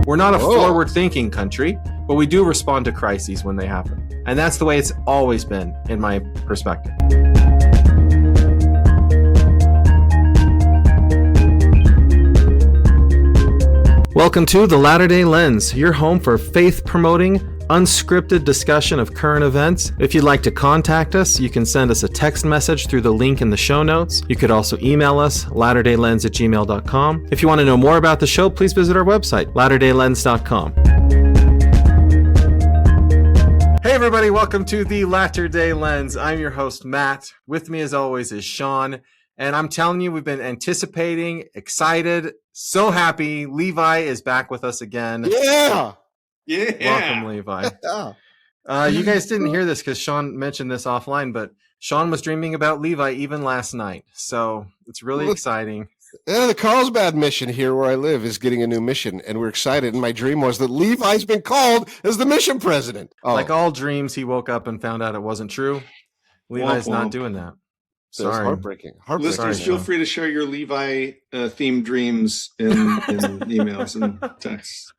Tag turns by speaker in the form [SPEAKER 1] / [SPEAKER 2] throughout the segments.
[SPEAKER 1] We're not a forward-thinking country, but we do respond to crises when they happen. And that's the way it's always been, in my perspective. Welcome to The Latter-day Lens, your home for faith-promoting, unscripted discussion of current events. If you'd like to contact us, you can send us a text message through the link in the show notes. You could also email us, latterdaylens@gmail.com. If you want to know more about the show, please visit our website, latterdaylens.com. Hey everybody, welcome to The Latter-day Lens. I'm your host, Matt. With me as always is Shawn. And I'm telling you, we've been anticipating, excited, so happy. Levi is back with us again.
[SPEAKER 2] Yeah.
[SPEAKER 1] Welcome, Levi. You guys didn't hear this because Shawn mentioned this offline, but Shawn was dreaming about Levi even last night. So it's really exciting.
[SPEAKER 2] Yeah, the Carlsbad mission here where I live is getting a new mission, and we're excited. And my dream was that Levi's been called as the mission president.
[SPEAKER 1] Like all dreams, he woke up and found out it was't true. Levi's not doing that. Sorry.
[SPEAKER 2] Heartbreaking.
[SPEAKER 3] Listeners, feel free to share your Levi-themed dreams in emails and texts.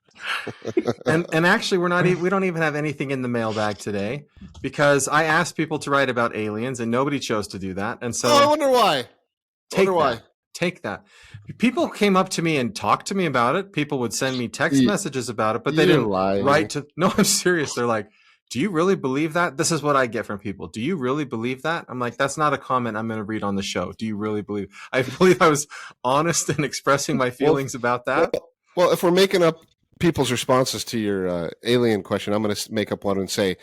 [SPEAKER 1] and actually, we don't even have anything in the mailbag today because I asked people to write about aliens and nobody chose to do that. And so
[SPEAKER 2] I wonder why.
[SPEAKER 1] Take that. People came up to me and talked to me about it. People would send me text messages about it, but they didn't write to. No, I'm serious. They're like, "Do you really believe that?" This is what I get from people. "Do you really believe that?" I'm like, "That's not a comment I'm going to read on the show. Do you really believe?" I believe I was honest in expressing my feelings about that.
[SPEAKER 2] Well, if we're making up people's responses to your alien question, I'm going to make up one and say,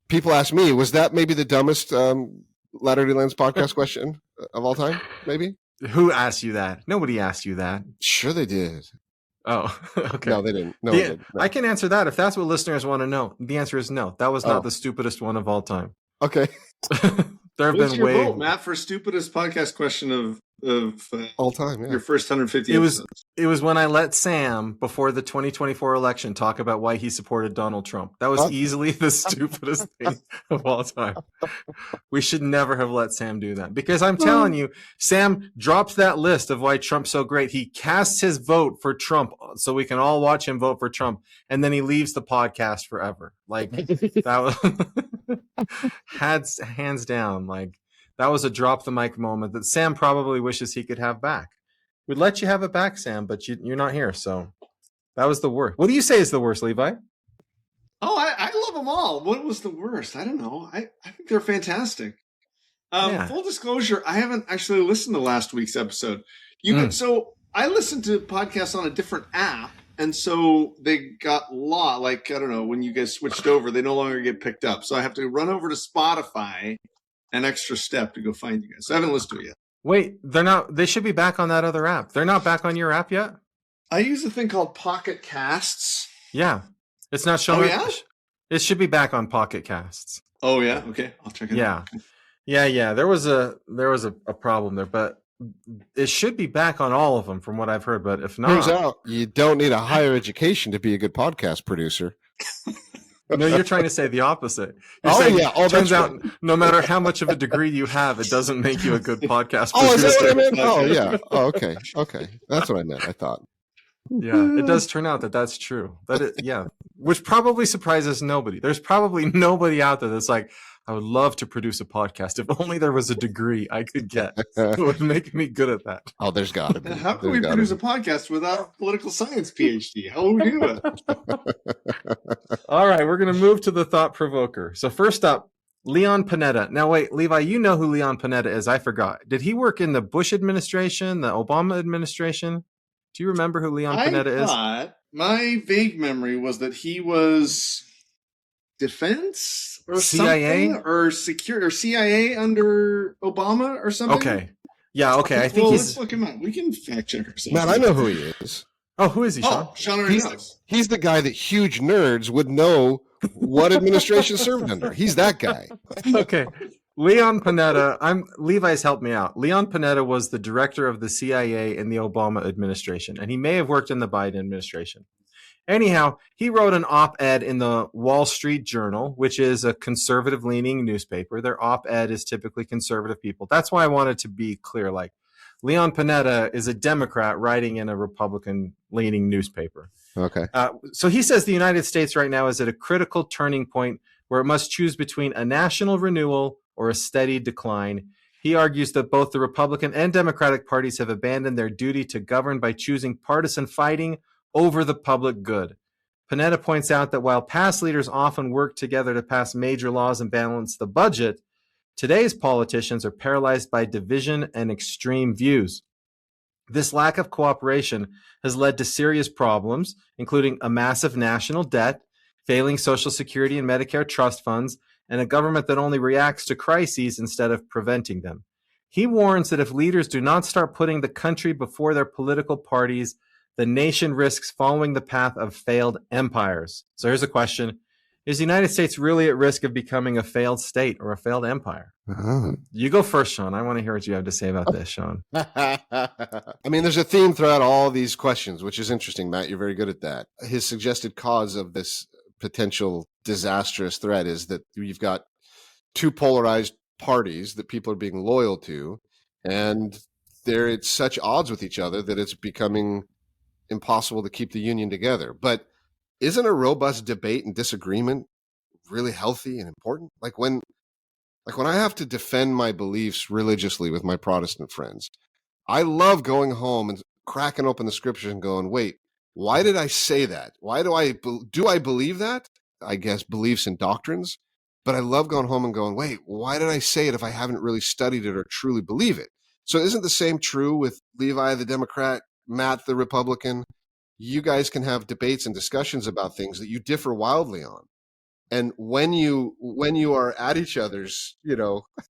[SPEAKER 2] people ask me, was that maybe the dumbest Latter-day Lens podcast question of all time? Maybe. Who
[SPEAKER 1] asked you that? Nobody asked you that.
[SPEAKER 2] Sure they did.
[SPEAKER 1] Oh, okay.
[SPEAKER 2] No, they didn't. No,
[SPEAKER 1] no. I can answer that if that's what listeners want to know. The answer is no. That was not the stupidest one of all time.
[SPEAKER 2] Okay.
[SPEAKER 1] There have been way
[SPEAKER 3] vote, Matt, for stupidest podcast question of
[SPEAKER 2] all time. Yeah.
[SPEAKER 3] Your first 150.
[SPEAKER 1] It was when I let Sam before the 2024 election talk about why he supported Donald Trump. That was easily the stupidest thing of all time. We should never have let Sam do that because I'm telling you, Sam drops that list of why Trump's so great. He casts his vote for Trump so we can all watch him vote for Trump, and then he leaves the podcast forever. Like that was hands down. Like that was a drop the mic moment that Sam probably wishes he could have back. We'd let you have it back, Sam, but you're not here, so that was the worst. What do you say is the worst, Levi?
[SPEAKER 3] Oh, I love them all. What was the worst? I don't know. I think they're fantastic. Full disclosure, I haven't actually listened to last week's episode. So I listened to podcasts on a different app, and so they got lost. Like, I don't know, when you guys switched over, they no longer get picked up. So I have to run over to Spotify, an extra step to go find you guys. So I haven't listened to it yet.
[SPEAKER 1] Wait, they're not. They should be back on that other app. They're not back on your app yet?
[SPEAKER 3] I use a thing called Pocket Casts.
[SPEAKER 1] Yeah. It's not showing.
[SPEAKER 3] Oh, yeah?
[SPEAKER 1] It should be back on Pocket Casts.
[SPEAKER 3] Oh, yeah? Okay. I'll check it out.
[SPEAKER 1] Yeah. There was a problem there, but it should be back on all of them from what I've heard. But if not.
[SPEAKER 2] Turns out you don't need a higher education to be a good podcast producer.
[SPEAKER 1] No, you're trying to say the opposite. Turns out, no matter how much of a degree you have, it doesn't make you a good podcast producer.
[SPEAKER 2] Oh, is that what I meant? Oh, yeah. Oh, okay. That's what I meant, I thought.
[SPEAKER 1] Yeah, it does turn out that's true. Which probably surprises nobody. There's probably nobody out there that's like, I would love to produce a podcast. If only there was a degree I could get. It would make me good at that.
[SPEAKER 2] Oh, there's got to be.
[SPEAKER 3] How can we produce a podcast without a political science PhD? How will we do it?
[SPEAKER 1] All right, we're going to move to the thought provoker. So first up, Leon Panetta. Now, wait, Levi, you know who Leon Panetta is. I forgot. Did he work in the Bush administration, the Obama administration? Do you remember who Leon Panetta is?
[SPEAKER 3] My vague memory was that he was defense or
[SPEAKER 1] CIA
[SPEAKER 3] or security or CIA under Obama or something.
[SPEAKER 1] Okay. Yeah, okay. I think
[SPEAKER 3] let's look him up. We can fact check ourselves.
[SPEAKER 2] Man, I know who he is.
[SPEAKER 1] Oh, who is he, Shawn?
[SPEAKER 3] Shawn already knows.
[SPEAKER 2] He's the guy that huge nerds would know what administration served under. He's that guy.
[SPEAKER 1] Okay. Leon Panetta, Levi's helped me out. Leon Panetta was the director of the CIA in the Obama administration, and he may have worked in the Biden administration. Anyhow, he wrote an op-ed in the Wall Street Journal, which is a conservative-leaning newspaper. Their op-ed is typically conservative people. That's why I wanted to be clear. Like, Leon Panetta is a Democrat writing in a Republican-leaning newspaper.
[SPEAKER 2] Okay.
[SPEAKER 1] So he says the United States right now is at a critical turning point where it must choose between a national renewal or a steady decline. He argues that both the Republican and Democratic parties have abandoned their duty to govern by choosing partisan fighting over the public good. Panetta points out that while past leaders often worked together to pass major laws and balance the budget, today's politicians are paralyzed by division and extreme views. This lack of cooperation has led to serious problems, including a massive national debt, failing Social Security and Medicare trust funds, and a government that only reacts to crises instead of preventing them. He warns that if leaders do not start putting the country before their political parties, the nation risks following the path of failed empires. So here's a question. Is the United States really at risk of becoming a failed state or a failed empire? You go first, Shawn. I want to hear what you have to say about this, Shawn.
[SPEAKER 2] I mean, there's a theme throughout all these questions, which is interesting, Matt. You're very good at that. His suggested cause of this potential disastrous threat is that you've got two polarized parties that people are being loyal to, and they're at such odds with each other that it's becoming impossible to keep the union together. But isn't a robust debate and disagreement really healthy and important? Like when I have to defend my beliefs religiously with my Protestant friends, I love going home and cracking open the scriptures and going, wait, why did I say that? Why do I believe that? I guess beliefs and doctrines. But I love going home and going, wait, why did I say it if I haven't really studied it or truly believe it? So isn't the same true with Levi, the Democrat, Matt, the Republican? You guys can have debates and discussions about things that you differ wildly on. And when you are at each other's,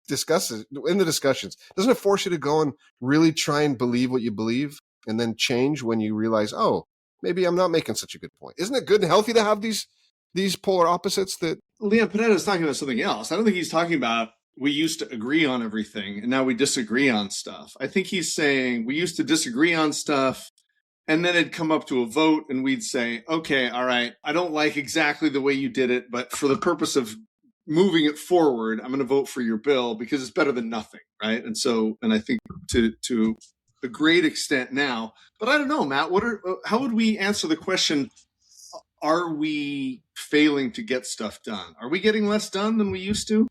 [SPEAKER 2] discussions, in the discussions, doesn't it force you to go and really try and believe what you believe and then change when you realize, oh, maybe I'm not making such a good point? Isn't it good and healthy to have these polar opposites that...
[SPEAKER 3] Leon Panetta is talking about something else. I don't think he's talking about we used to agree on everything and now we disagree on stuff. I think he's saying we used to disagree on stuff and then it'd come up to a vote and we'd say, okay, all right, I don't like exactly the way you did it, but for the purpose of moving it forward, I'm going to vote for your bill because it's better than nothing, right? And I think to a great extent now, but I don't know, Matt, how would we answer the question, are we failing to get stuff done? Are we getting less done than we used to?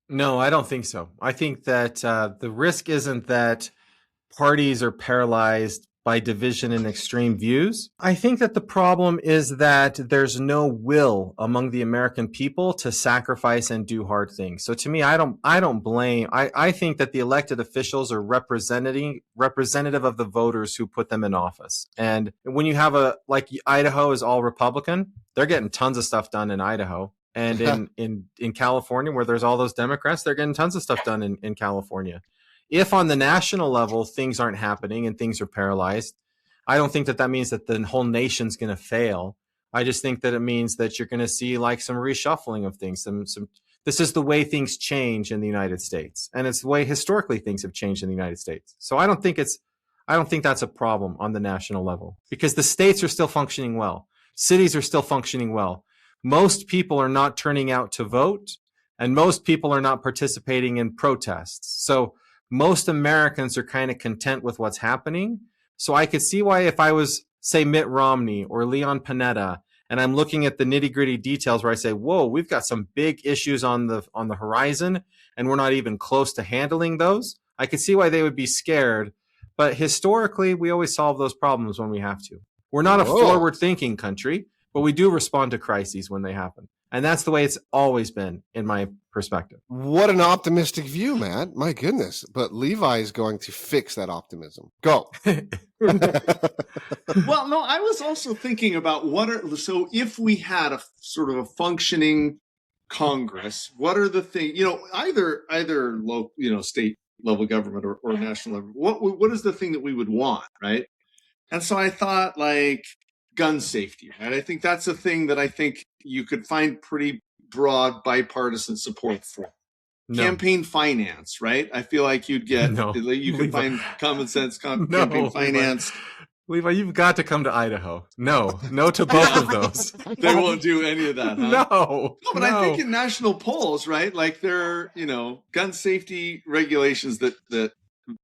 [SPEAKER 1] No, I don't think so. I think that the risk isn't that parties are paralyzed by division and extreme views. I think that the problem is that there's no will among the American people to sacrifice and do hard things. So to me, I don't blame. I think that the elected officials are representative of the voters who put them in office. And when you have like Idaho is all Republican, they're getting tons of stuff done in Idaho. And in California, where there's all those Democrats, they're getting tons of stuff done in California. If on the national level things aren't happening and things are paralyzed, I don't think that means that the whole nation's going to fail. I just think that it means that you're going to see like some reshuffling of things. This is the way things change in the United States, and it's the way historically things have changed in the United States. So I don't think that's a problem on the national level because the states are still functioning well. Cities are still functioning well. Most people are not turning out to vote, and most people are not participating in protests. So most Americans are kind of content with what's happening. So I could see why if I was, say, Mitt Romney or Leon Panetta, and I'm looking at the nitty-gritty details where I say, whoa, we've got some big issues on the horizon, and we're not even close to handling those. I could see why they would be scared. But historically, we always solve those problems when we have to. We're not a forward-thinking country, but we do respond to crises when they happen. And that's the way it's always been, in my perspective.
[SPEAKER 2] What an optimistic view, Matt. My goodness. But Levi is going to fix that optimism. Go.
[SPEAKER 3] Well, no, I was also thinking about so if we had a sort of a functioning Congress, what are the things, either local, state level government or national level, what is the thing that we would want, right? And so I thought like gun safety, right? I think that's a thing that I think you could find pretty broad bipartisan support for. No. Campaign finance, right? I feel like you could find common sense campaign finance.
[SPEAKER 1] Levi, you've got to come to Idaho. No to both of those.
[SPEAKER 3] They won't do any of that, huh?
[SPEAKER 1] No,
[SPEAKER 3] but I think in national polls, right? Like there are, gun safety regulations that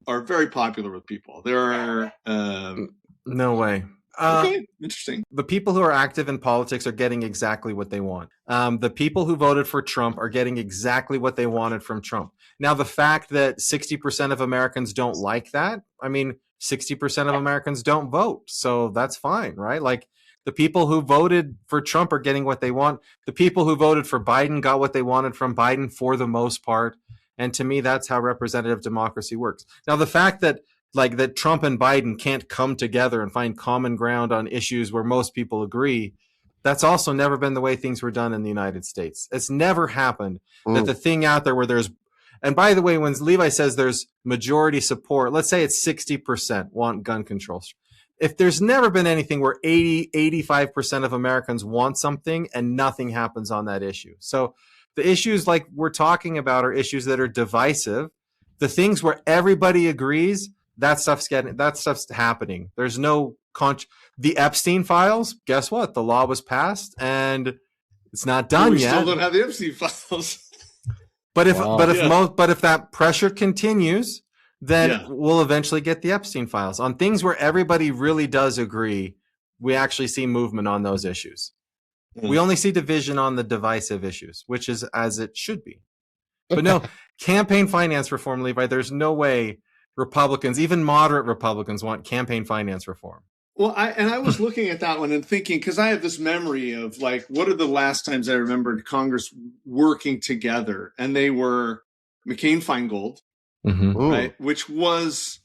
[SPEAKER 3] are very popular with people. There are
[SPEAKER 1] no way.
[SPEAKER 3] Okay, interesting.
[SPEAKER 1] The people who are active in politics are getting exactly what they want. The people who voted for Trump are getting exactly what they wanted from Trump. Now, the fact that 60% of Americans don't like that, I mean, 60% of Americans don't vote. So that's fine, right? Like, the people who voted for Trump are getting what they want. The people who voted for Biden got what they wanted from Biden for the most part. And to me, that's how representative democracy works. Now, the fact that Trump and Biden can't come together and find common ground on issues where most people agree, that's also never been the way things were done in the United States. It's never happened that the thing out there where there's, and by the way, when Levi says there's majority support, let's say it's 60% want gun control. If there's never been anything where 85% of Americans want something and nothing happens on that issue. So the issues like we're talking about are issues that are divisive. The things where everybody agrees, that stuff's happening. There's no the Epstein files. Guess what? The law was passed and it's not done yet.
[SPEAKER 3] We still don't have the Epstein files.
[SPEAKER 1] But if that pressure continues, then we'll eventually get the Epstein files. On things where everybody really does agree, we actually see movement on those issues. We only see division on the divisive issues, which is as it should be. But no, campaign finance reform, Levi, there's no way Republicans, even moderate Republicans, want campaign finance reform.
[SPEAKER 3] Well, I was looking at that one and thinking, because I have this memory of like, what are the last times I remembered Congress working together? And they were McCain-Feingold, right? Which was,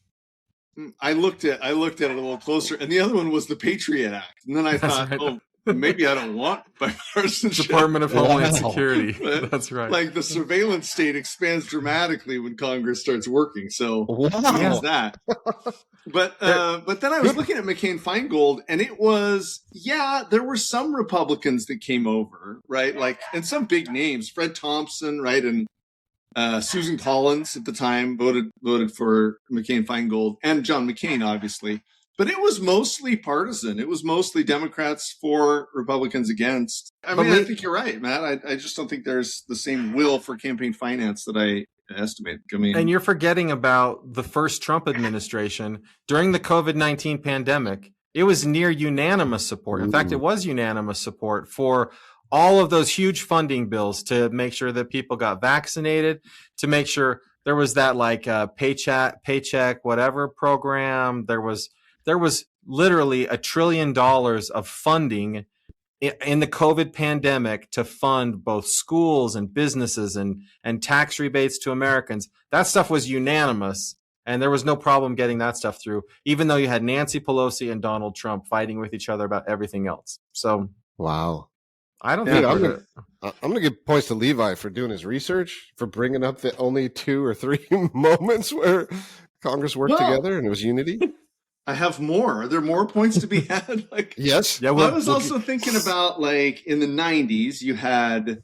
[SPEAKER 3] I looked at it a little closer, and the other one was the Patriot Act. And then I thought, oh, maybe I don't want bipartisanship.
[SPEAKER 1] Department of Homeland Security. That's right.
[SPEAKER 3] Like the surveillance state expands dramatically when Congress starts working. So there's that. But then I was looking at McCain-Feingold, and it was, there were some Republicans that came over, right? Like, and some big names, Fred Thompson, right? And Susan Collins at the time voted for McCain-Feingold, and John McCain, obviously. But it was mostly partisan. It was mostly Democrats for, Republicans against. I mean, I think you're right, Matt. I just don't think there's the same will for campaign finance that I estimate. I mean,
[SPEAKER 1] and you're forgetting about the first Trump administration. During the COVID-19 pandemic, it was near unanimous support. In fact, it was unanimous support for all of those huge funding bills to make sure that people got vaccinated, to make sure there was that paycheck, whatever program. There was literally $1 trillion of funding in the COVID pandemic to fund both schools and businesses and tax rebates to Americans. That stuff was unanimous, and there was no problem getting that stuff through, even though you had Nancy Pelosi and Donald Trump fighting with each other about everything else. So,
[SPEAKER 2] wow.
[SPEAKER 1] I don't think
[SPEAKER 2] I'm going to give points to Levi for doing his research, for bringing up the only 2 or 3 moments where Congress worked together and it was unity.
[SPEAKER 3] I have more. Are there more points to be had?
[SPEAKER 2] Yes.
[SPEAKER 3] Yeah. I was also thinking about in the 90s, you had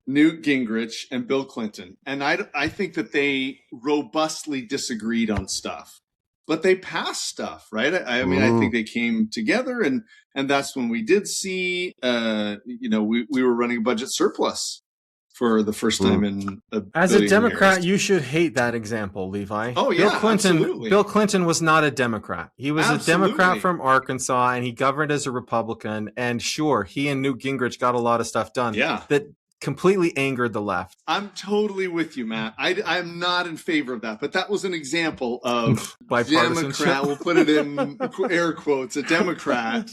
[SPEAKER 3] Newt Gingrich and Bill Clinton. And I think that they robustly disagreed on stuff, but they passed stuff, right? I mean, I think they came together and that's when we did see, we were running a budget surplus for the first time in
[SPEAKER 1] as a Democrat, you should hate that example, Levi.
[SPEAKER 3] Oh, yeah,
[SPEAKER 1] absolutely. Bill Clinton was not a Democrat. He was a Democrat from Arkansas, and he governed as a Republican. And sure, he and Newt Gingrich got a lot of stuff done.
[SPEAKER 3] Yeah.
[SPEAKER 1] That completely angered the left.
[SPEAKER 3] I'm totally with you, Matt. I'm not in favor of that, but that was an example of Democrat. We'll put it in air quotes. A Democrat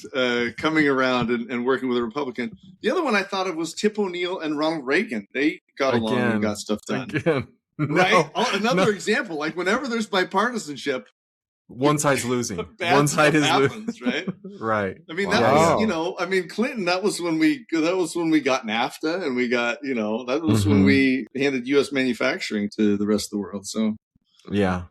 [SPEAKER 3] coming around and working with a Republican. The other one I thought of was Tip O'Neill and Ronald Reagan. They got along and got stuff done. Right? Another example. Like whenever there's bipartisanship,
[SPEAKER 1] one side's losing. One side is
[SPEAKER 3] happens, right?
[SPEAKER 1] Right.
[SPEAKER 3] I mean, that was, Clinton, that was when we got NAFTA, and we got, that was when we handed U.S. manufacturing to the rest of the world. So,
[SPEAKER 1] yeah.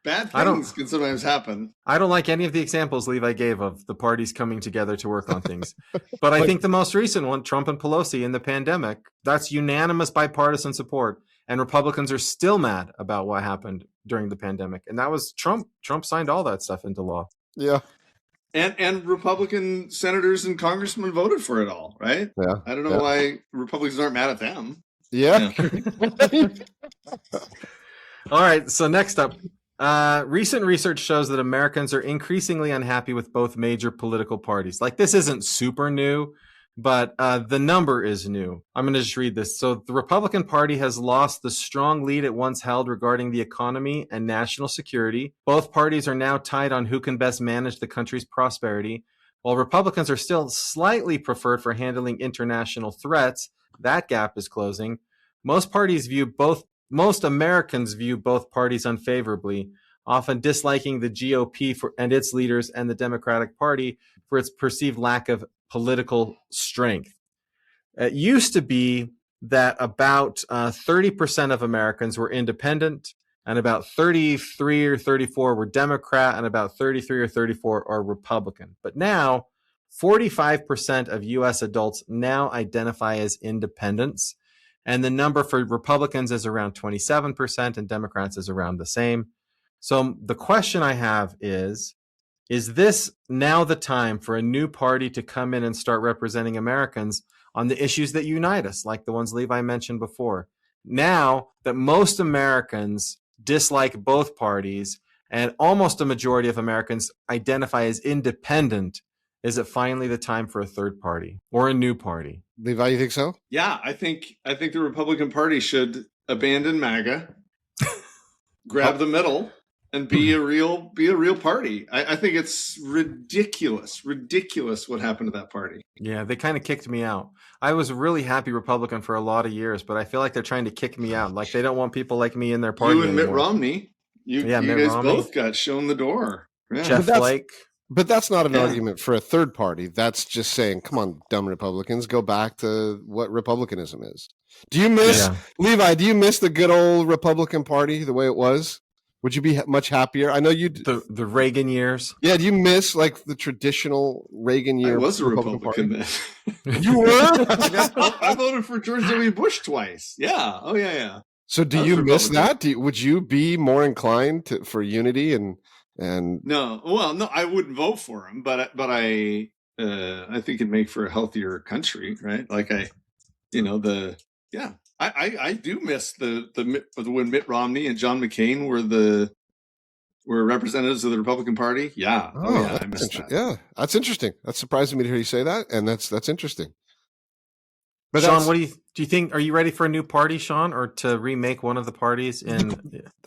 [SPEAKER 3] Bad things can sometimes happen.
[SPEAKER 1] I don't like any of the examples Levi gave of the parties coming together to work on things. But I think the most recent one, Trump and Pelosi in the pandemic, that's unanimous bipartisan support. And Republicans are still mad about what happened during the pandemic. And that was Trump. Trump signed all that stuff into law.
[SPEAKER 2] Yeah.
[SPEAKER 3] And Republican senators and congressmen voted for it all, right?
[SPEAKER 2] Yeah.
[SPEAKER 3] I don't know why Republicans aren't mad at them.
[SPEAKER 2] Yeah.
[SPEAKER 1] All right. So next up, Recent research shows that Americans are increasingly unhappy with both major political parties. Like, this isn't super new, but the number is new. I'm going to just read this. So the Republican Party has lost the strong lead it once held regarding the economy and national security. Both parties are now tied on who can best manage the country's prosperity. While Republicans are still slightly preferred for handling international threats, that gap is closing. Most Americans view both parties unfavorably, often disliking the GOP and its leaders and the Democratic Party for its perceived lack of political strength. It used to be that about 30% of Americans were independent, and about 33 or 34 were Democrat, and about 33 or 34 are Republican. But now, 45% of U.S. adults now identify as independents. And the number for Republicans is around 27%, and Democrats is around the same. So the question I have is this now the time for a new party to come in and start representing Americans on the issues that unite us, like the ones Levi mentioned before? Now that most Americans dislike both parties and almost a majority of Americans identify as independent, is it finally the time for a third party or a new party?
[SPEAKER 2] Levi, you think so?
[SPEAKER 3] Yeah, I think the Republican Party should abandon MAGA, grab the middle, and be a real party. I think it's ridiculous what happened to that party.
[SPEAKER 1] Yeah, they kind of kicked me out. I was a really happy Republican for a lot of years, but I feel like they're trying to kick me out. Like, they don't want people like me in their party
[SPEAKER 3] You and
[SPEAKER 1] anymore.
[SPEAKER 3] Mitt Romney, you guys both got shown the door. Yeah.
[SPEAKER 1] Jeff Flake.
[SPEAKER 2] But that's not an argument for a third party. That's just saying, come on, dumb Republicans, go back to what Republicanism is. Do you miss, Levi, do you miss the good old Republican Party the way it was? Would you be much happier? I know you
[SPEAKER 1] the Reagan years.
[SPEAKER 2] Yeah, do you miss like the traditional Reagan year?
[SPEAKER 3] I was a Republican then.
[SPEAKER 2] You were?
[SPEAKER 3] I voted for George W. Bush twice. Yeah. Oh yeah.
[SPEAKER 2] So do you miss that? Would you be more inclined for unity and
[SPEAKER 3] No, well, no, I wouldn't vote for him, but I think it'd make for a healthier country, right? Like I do miss the when Mitt Romney and John McCain were representatives of the Republican Party. Yeah, I miss that.
[SPEAKER 2] Yeah, that's interesting. That's surprising me to hear you say that, and that's interesting.
[SPEAKER 1] But Shawn, what do you think? Are you ready for a new party, Shawn, or to remake one of the parties?
[SPEAKER 2] I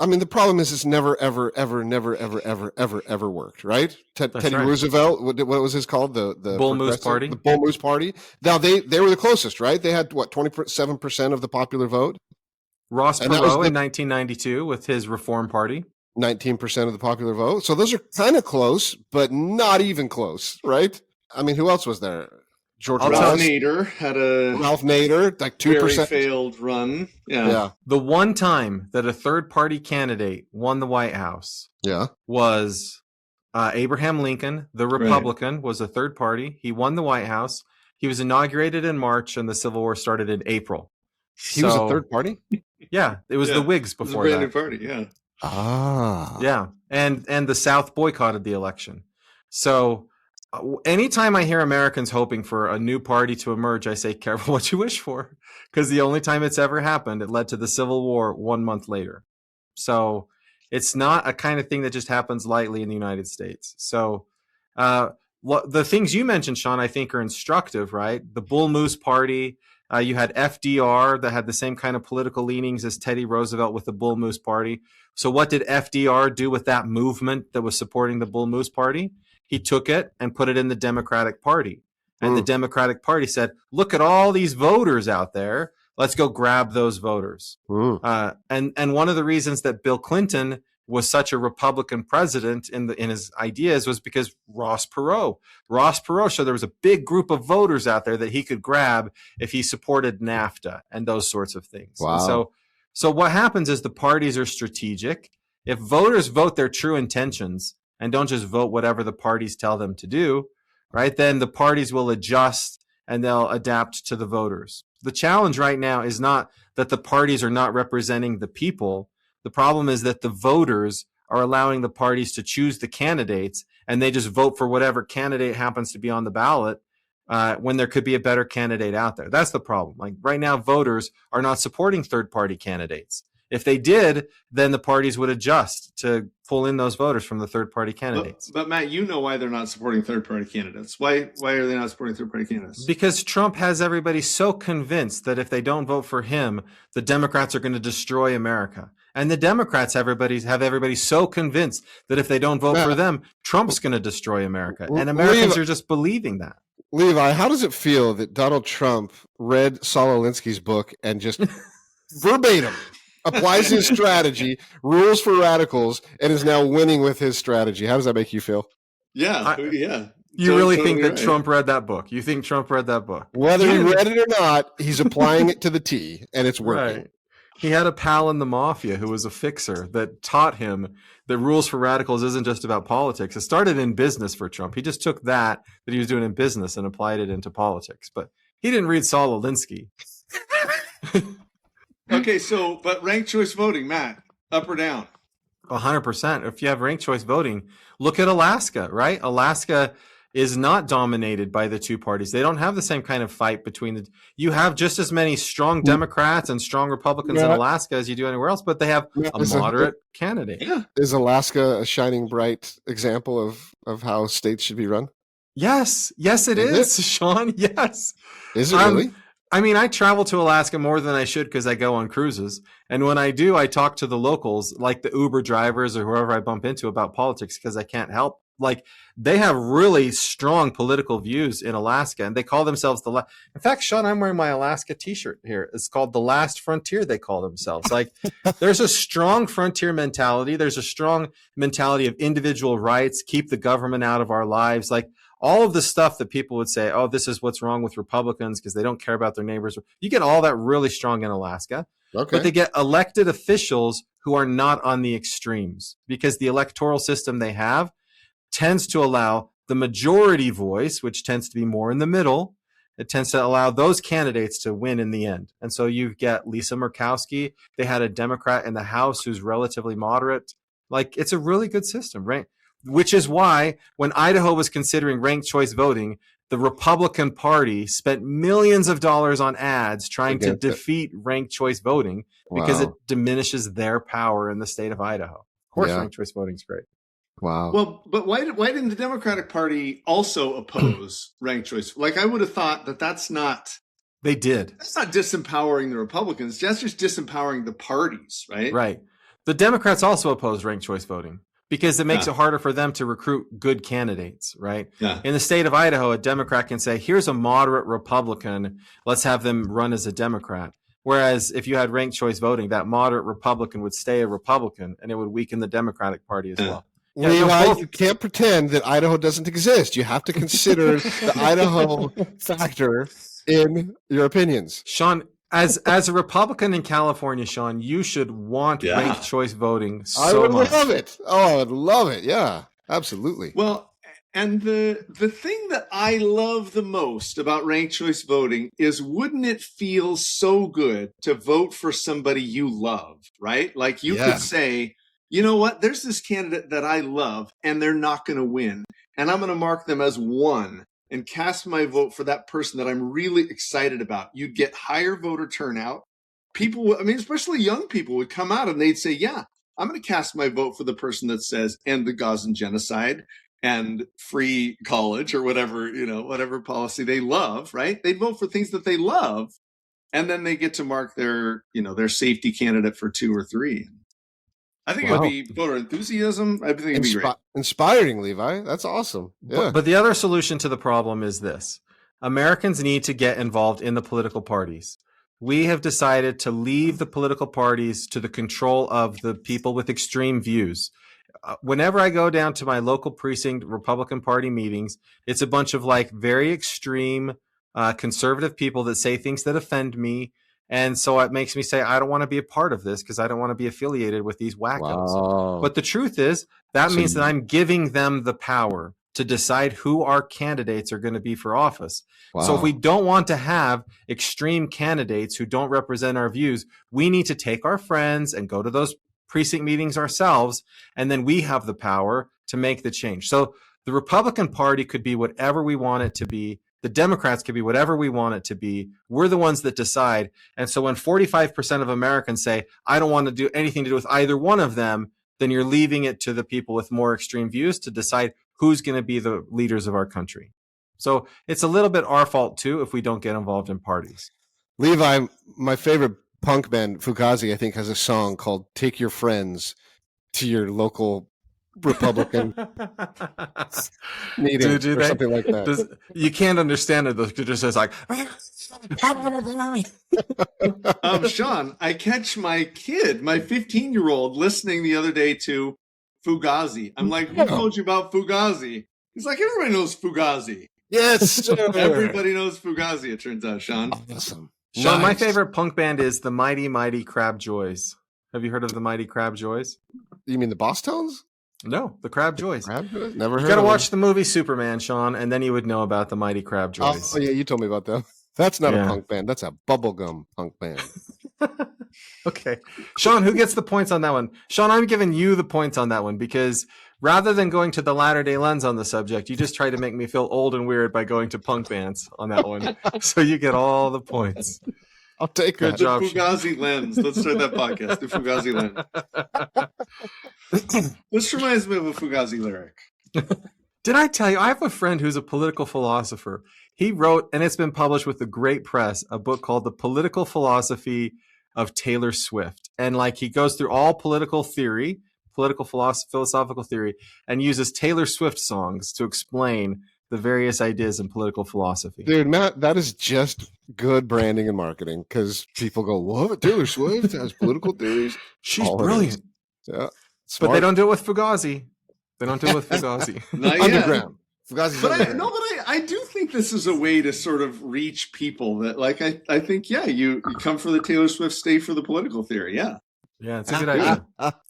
[SPEAKER 2] mean, the problem is it's never, ever, ever, never, ever, ever, ever, ever worked, right? Teddy Roosevelt, what was his called? The
[SPEAKER 1] Bull Moose Party.
[SPEAKER 2] The Bull Moose Party. Now they were the closest, right? They had 27% of the popular vote.
[SPEAKER 1] Ross Perot in 1992 with his Reform Party.
[SPEAKER 2] 19% of the popular vote. So those are kind of close, but not even close, right? I mean, who else was there?
[SPEAKER 3] Ralph Nader had
[SPEAKER 2] like 2%.
[SPEAKER 3] Very failed run. Yeah.
[SPEAKER 1] The one time that a third party candidate won the White House was Abraham Lincoln. The Republican was a third party. He won the White House. He was inaugurated in March, and the Civil War started in April.
[SPEAKER 2] He was a third party?
[SPEAKER 1] Yeah. It was the Whigs before that.
[SPEAKER 3] It was a brand new party, yeah.
[SPEAKER 2] Ah.
[SPEAKER 1] Yeah. And the South boycotted the election. So anytime I hear Americans hoping for a new party to emerge, I say, careful what you wish for, because the only time it's ever happened, it led to the Civil War 1 month later. So it's not a kind of thing that just happens lightly in the United States. So the things you mentioned, Shawn, I think are instructive, right? The Bull Moose Party. You had FDR that had the same kind of political leanings as Teddy Roosevelt with the Bull Moose Party. So what did FDR do with that movement that was supporting the Bull Moose Party? He took it and put it in the Democratic Party. And the Democratic Party said, look at all these voters out there. Let's go grab those voters. And one of the reasons that Bill Clinton was such a Republican president in his ideas was because Ross Perot showed there was a big group of voters out there that he could grab if he supported NAFTA and those sorts of things.
[SPEAKER 2] Wow.
[SPEAKER 1] So what happens is the parties are strategic. If voters vote their true intentions and don't just vote whatever the parties tell them to do, right, then the parties will adjust and they'll adapt to the voters. The challenge right now is not that the parties are not representing the people. The problem is that the voters are allowing the parties to choose the candidates, and they just vote for whatever candidate happens to be on the ballot when there could be a better candidate out there. That's the problem. Like right now, voters are not supporting third-party candidates. If they did, then the parties would adjust to pull in those voters from the third-party candidates.
[SPEAKER 3] But Matt, you know why they're not supporting third-party candidates. Why are they not supporting third-party candidates?
[SPEAKER 1] Because Trump has everybody so convinced that if they don't vote for him, the Democrats are going to destroy America. And the Democrats have everybody so convinced that if they don't vote for them, Trump's going to destroy America. And Americans are just believing that.
[SPEAKER 2] Levi, how does it feel that Donald Trump read Saul Alinsky's book and just verbatim applies his strategy, rules for radicals, and is now winning with his strategy? How does that make you feel?
[SPEAKER 3] Yeah, yeah.
[SPEAKER 1] You really think that Trump read that book? You think Trump read that book?
[SPEAKER 2] Whether he read it or not, he's applying it to the T, and it's working.
[SPEAKER 1] Right. He had a pal in the mafia who was a fixer that taught him that rules for radicals isn't just about politics. It started in business for Trump. He just took that he was doing in business and applied it into politics. But he didn't read Saul Alinsky.
[SPEAKER 3] Okay, but ranked choice voting, Matt, up or down?
[SPEAKER 1] 100%. If you have ranked choice voting, look at Alaska, right? Alaska is not dominated by the two parties. They don't have the same kind of fight between you have just as many strong Democrats and strong Republicans in Alaska as you do anywhere else, but they have a moderate candidate.
[SPEAKER 3] Yeah.
[SPEAKER 2] Is Alaska a shining bright example of how states should be run?
[SPEAKER 1] Yes, it is, Shawn. Yes.
[SPEAKER 2] Is it really?
[SPEAKER 1] I mean, I travel to Alaska more than I should because I go on cruises. And when I do, I talk to the locals, like the Uber drivers or whoever I bump into about politics because I can't help. Like, they have really strong political views in Alaska, and they call themselves in fact, Shawn, I'm wearing my Alaska t-shirt here. It's called the Last Frontier, they call themselves. Like, there's a strong frontier mentality. There's a strong mentality of individual rights, keep the government out of our lives. Like, all of the stuff that people would say, oh, this is what's wrong with Republicans because they don't care about their neighbors. You get all that really strong in Alaska.
[SPEAKER 2] Okay.
[SPEAKER 1] But they get elected officials who are not on the extremes because the electoral system they have tends to allow the majority voice, which tends to be more in the middle. It tends to allow those candidates to win in the end. And so you get Lisa Murkowski. They had a Democrat in the House who's relatively moderate. Like, it's a really good system, right? Which is why when Idaho was considering ranked choice voting, the Republican Party spent millions of dollars on ads trying to defeat ranked choice voting because it diminishes their power in the state of Idaho. Of course, ranked choice voting is great.
[SPEAKER 2] Wow.
[SPEAKER 3] Well, but why didn't the Democratic Party also oppose ranked choice? Like, I would have thought that's not.
[SPEAKER 1] They did.
[SPEAKER 3] That's not disempowering the Republicans. That's just disempowering the parties, right?
[SPEAKER 1] Right. The Democrats also oppose ranked choice voting because it makes it harder for them to recruit good candidates, right?
[SPEAKER 3] Yeah.
[SPEAKER 1] In the state of Idaho, a Democrat can say, here's a moderate Republican. Let's have them run as a Democrat. Whereas if you had ranked choice voting, that moderate Republican would stay a Republican and it would weaken the Democratic Party as well.
[SPEAKER 2] Levi, you can't pretend that Idaho doesn't exist. You have to consider the Idaho factor in your opinions.
[SPEAKER 1] Shawn, as a Republican in California, Shawn, you should want ranked choice voting so much.
[SPEAKER 2] I would love it. Oh, I would love it. Yeah, absolutely.
[SPEAKER 3] Well, and the thing that I love the most about ranked choice voting is, wouldn't it feel so good to vote for somebody you love, right? Like, you could say, you know what? There's this candidate that I love, and they're not going to win. And I'm going to mark them as one and cast my vote for that person that I'm really excited about. You'd get higher voter turnout. People, I mean, especially young people, would come out and they'd say, yeah, I'm going to cast my vote for the person that says end the Gazan genocide and free college or whatever, whatever policy they love, right? They'd vote for things that they love. And then they get to mark their safety candidate for 2 or 3. I think it'd be voter enthusiasm. I think it'd be great.
[SPEAKER 2] Inspiring, Levi. That's awesome. Yeah.
[SPEAKER 1] But the other solution to the problem is this. Americans need to get involved in the political parties. We have decided to leave the political parties to the control of the people with extreme views. Whenever I go down to my local precinct Republican Party meetings, it's a bunch of very extreme conservative people that say things that offend me. And so it makes me say, I don't want to be a part of this because I don't want to be affiliated with these wackos.
[SPEAKER 2] Wow.
[SPEAKER 1] But the truth is, that means that I'm giving them the power to decide who our candidates are going to be for office.
[SPEAKER 2] Wow.
[SPEAKER 1] So if we don't want to have extreme candidates who don't represent our views, we need to take our friends and go to those precinct meetings ourselves. And then we have the power to make the change. So the Republican Party could be whatever we want it to be. The Democrats can be whatever we want it to be. We're the ones that decide. And so when 45% of Americans say, I don't want to do anything to do with either one of them, then you're leaving it to the people with more extreme views to decide who's going to be the leaders of our country. So it's a little bit our fault, too, if we don't get involved in parties.
[SPEAKER 2] Levi, my favorite punk band, Fugazi, I think, has a song called Take Your Friends to Your Local Republican meeting or something like that.
[SPEAKER 1] You can't understand it. It just says like...
[SPEAKER 3] Shawn, I catch my kid, my 15-year-old, listening the other day to Fugazi. I'm like, who told you about Fugazi? He's like, everybody knows Fugazi.
[SPEAKER 2] Yes, sir.
[SPEAKER 3] Everybody knows Fugazi, it turns out, Shawn.
[SPEAKER 2] Awesome.
[SPEAKER 1] Shawn, my favorite punk band is the Mighty Mighty Crab Joys. Have you heard of the Mighty Crab Joys?
[SPEAKER 2] You mean the Boss Tones?
[SPEAKER 1] No, the Crab Joys.
[SPEAKER 2] Crab Joys? Never heard.
[SPEAKER 1] You got to watch the movie Superman, Shawn, and then you would know about the Mighty Crab Joys.
[SPEAKER 2] Oh yeah, you told me about them. That's not a punk band. That's a bubblegum punk band.
[SPEAKER 1] Okay. Shawn, who gets the points on that one? Shawn, I'm giving you the points on that one because rather than going to the Latter-day Lens on the subject, you just try to make me feel old and weird by going to punk bands on that one. So you get all the points.
[SPEAKER 2] I'll take
[SPEAKER 1] Good
[SPEAKER 2] that.
[SPEAKER 1] job.
[SPEAKER 3] The Fugazi Lens. Let's start that podcast. The Fugazi Lens. This reminds me of a Fugazi lyric.
[SPEAKER 1] Did I tell you, I have a friend who's a political philosopher. He wrote, and it's been published with the great press, a book called The Political Philosophy of Taylor Swift. And like he goes through all political theory, philosophical theory, and uses Taylor Swift songs to explain the various ideas in political philosophy.
[SPEAKER 2] Dude, Matt, that is just good branding and marketing because people go, what? Taylor Swift has political theories?
[SPEAKER 1] She's brilliant.
[SPEAKER 2] Yeah.
[SPEAKER 1] Smart. But they don't do it with Fugazi. They don't do it with Fugazi.
[SPEAKER 3] Not yet.
[SPEAKER 2] Underground. Fugazi's underground.
[SPEAKER 3] But I do think this is a way to sort of reach people that, like, I think, you come for the Taylor Swift, stay for the political theory. Yeah.
[SPEAKER 1] Yeah, it's a good idea.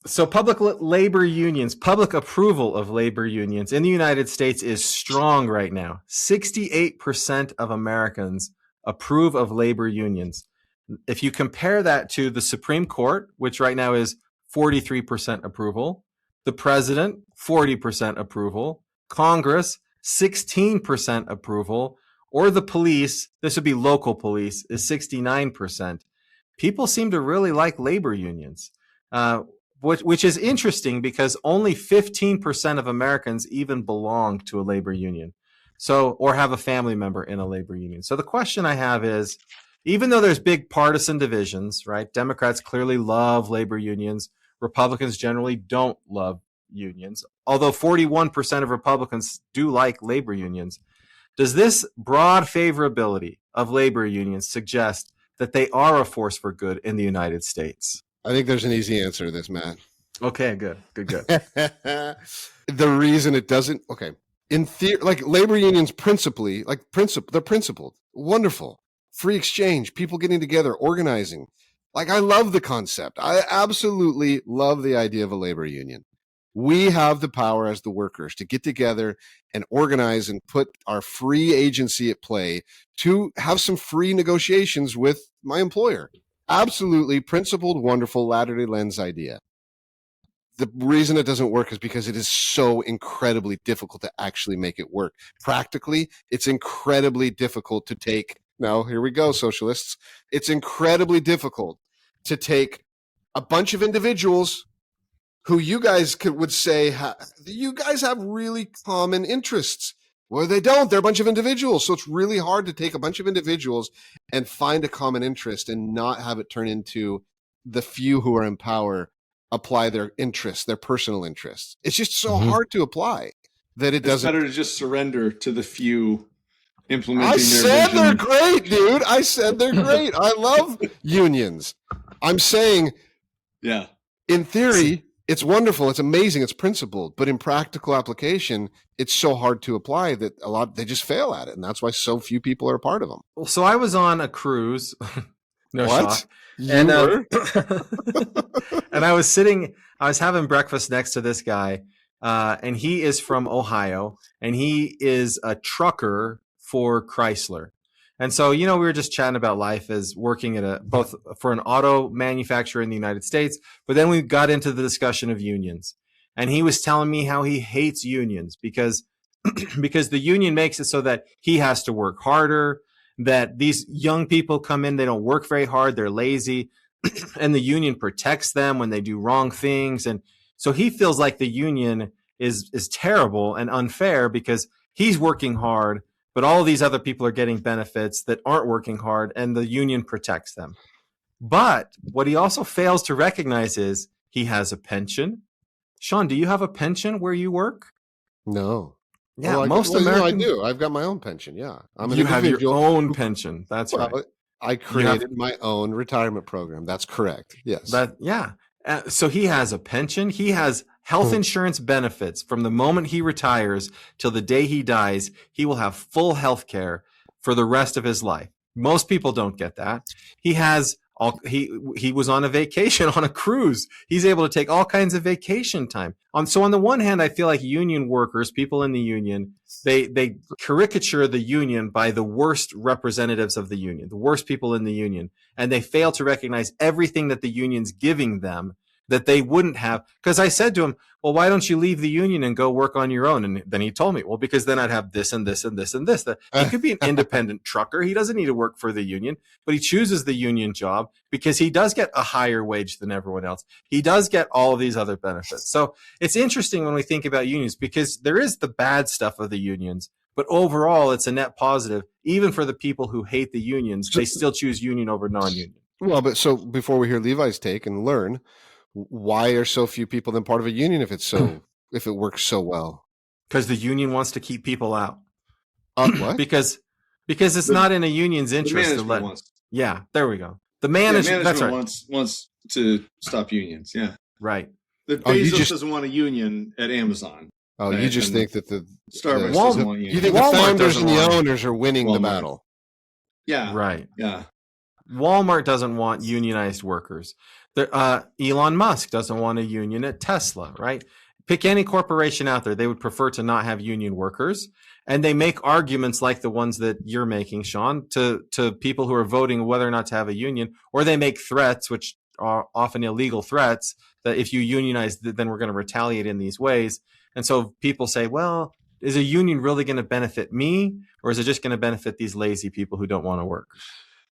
[SPEAKER 1] So public labor unions, public approval of labor unions in the United States is strong right now. 68% of Americans approve of labor unions. If you compare that to the Supreme Court, which right now is 43% approval, the president, 40% approval, Congress, 16% approval, or the police, this would be local police, is 69%. People seem to really like labor unions, which is interesting because only 15% of Americans even belong to a labor union, or have a family member in a labor union. So the question I have is, even though there's big partisan divisions, right? Democrats clearly love labor unions. Republicans generally don't love unions, although 41% of Republicans do like labor unions. Does this broad favorability of labor unions suggest that they are a force for good in the United States?
[SPEAKER 2] I think there's an easy answer to this, Matt.
[SPEAKER 1] Okay, good.
[SPEAKER 2] The reason it doesn't, in theory, like labor unions principally, they're principled, wonderful, free exchange, people getting together, organizing. Like, I love the concept. I absolutely love the idea of a labor union. We have the power as the workers to get together and organize and put our free agency at play to have some free negotiations with my employer. Absolutely principled, wonderful Latter-day Lens idea. The reason it doesn't work is because it is so incredibly difficult to actually make it work. Practically, it's incredibly difficult to take. Now, here we go, socialists. It's incredibly difficult to take a bunch of individuals who you guys would say, you guys have really common interests. Well, they don't. They're a bunch of individuals. So it's really hard to take a bunch of individuals and find a common interest and not have it turn into the few who are in power apply their interests, their personal interests. It's just so hard to apply that it doesn't.
[SPEAKER 3] It's better to just surrender to the few implementing
[SPEAKER 2] I
[SPEAKER 3] their
[SPEAKER 2] said
[SPEAKER 3] vision.
[SPEAKER 2] they're great, dude. I said they're great. I love unions. I'm saying,
[SPEAKER 3] yeah,
[SPEAKER 2] in theory, it's wonderful, it's amazing, it's principled, but in practical application, it's so hard to apply that they just fail at it, and that's why so few people are a part of them.
[SPEAKER 1] Well, so I was on a cruise. No
[SPEAKER 2] what?
[SPEAKER 1] shock. And I was having breakfast next to this guy, and he is from Ohio, and he is a trucker for Chrysler. And so, we were just chatting about life as working at both for an auto manufacturer in the United States, but then we got into the discussion of unions. And he was telling me how he hates unions because because the union makes it so that he has to work harder, that these young people come in, they don't work very hard, they're lazy, and the union protects them when they do wrong things. And so he feels like the union is terrible and unfair because he's working hard, but all these other people are getting benefits that aren't working hard, and the union protects them. But what he also fails to recognize is he has a pension. Shawn, do you have a pension where you work?
[SPEAKER 2] No.
[SPEAKER 1] Yeah, most Americans.
[SPEAKER 2] I do. I've got my own pension. Yeah,
[SPEAKER 1] You have your own pension. That's right.
[SPEAKER 2] I created my own retirement program. That's correct. Yes.
[SPEAKER 1] So he has a pension. He has health insurance benefits from the moment he retires till the day he dies. He will have full health care for the rest of his life. Most people don't get that. He has he was on a vacation on a cruise. He's able to take all kinds of vacation time. So on the one hand, I feel like union workers, people in the union, they caricature the union by the worst representatives of the union, the worst people in the union, and they fail to recognize everything that the union's giving them that they wouldn't have. Because I said to him, well, why don't you leave the union and go work on your own? And then he told me, well, because then I'd have this and this and this and this. He could be an independent trucker. He doesn't need to work for the union, but he chooses the union job because he does get a higher wage than everyone else. He does get all of these other benefits. So it's interesting when we think about unions, because there is the bad stuff of the unions, but overall it's a net positive. Even for the people who hate the unions, they still choose union over non-union.
[SPEAKER 2] Well, but so before we hear Levi's take and learn, why are so few people then part of a union if it works so well?
[SPEAKER 1] Because the union wants to keep people out.
[SPEAKER 2] What?
[SPEAKER 1] because it's not in a union's interest to let. Yeah, there we go. The management that's right.
[SPEAKER 3] wants to stop unions. Yeah,
[SPEAKER 1] right.
[SPEAKER 3] The Bezos doesn't want a union at Amazon.
[SPEAKER 2] Oh, right? You just think that the
[SPEAKER 3] Starbucks doesn't want unions.
[SPEAKER 2] You think the founders and the owners are winning the battle?
[SPEAKER 3] Yeah,
[SPEAKER 1] right.
[SPEAKER 3] Yeah.
[SPEAKER 1] Walmart doesn't want unionized workers. Elon Musk doesn't want a union at Tesla, right? Pick any corporation out there. They would prefer to not have union workers. And they make arguments like the ones that you're making, Shawn, to people who are voting whether or not to have a union, or they make threats, which are often illegal threats, that if you unionize, then we're going to retaliate in these ways. And so people say, well, is a union really going to benefit me, or is it just going to benefit these lazy people who don't want to work?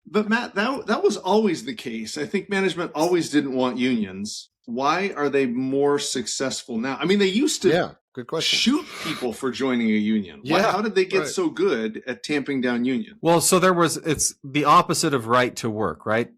[SPEAKER 3] But Matt, that was always the case. I think management always didn't want unions. Why are they more successful now? I mean, they used to
[SPEAKER 2] good question.
[SPEAKER 3] Shoot people for joining a union. How did they get so good at tamping down unions?
[SPEAKER 1] Well, so it's the opposite of right to work, right?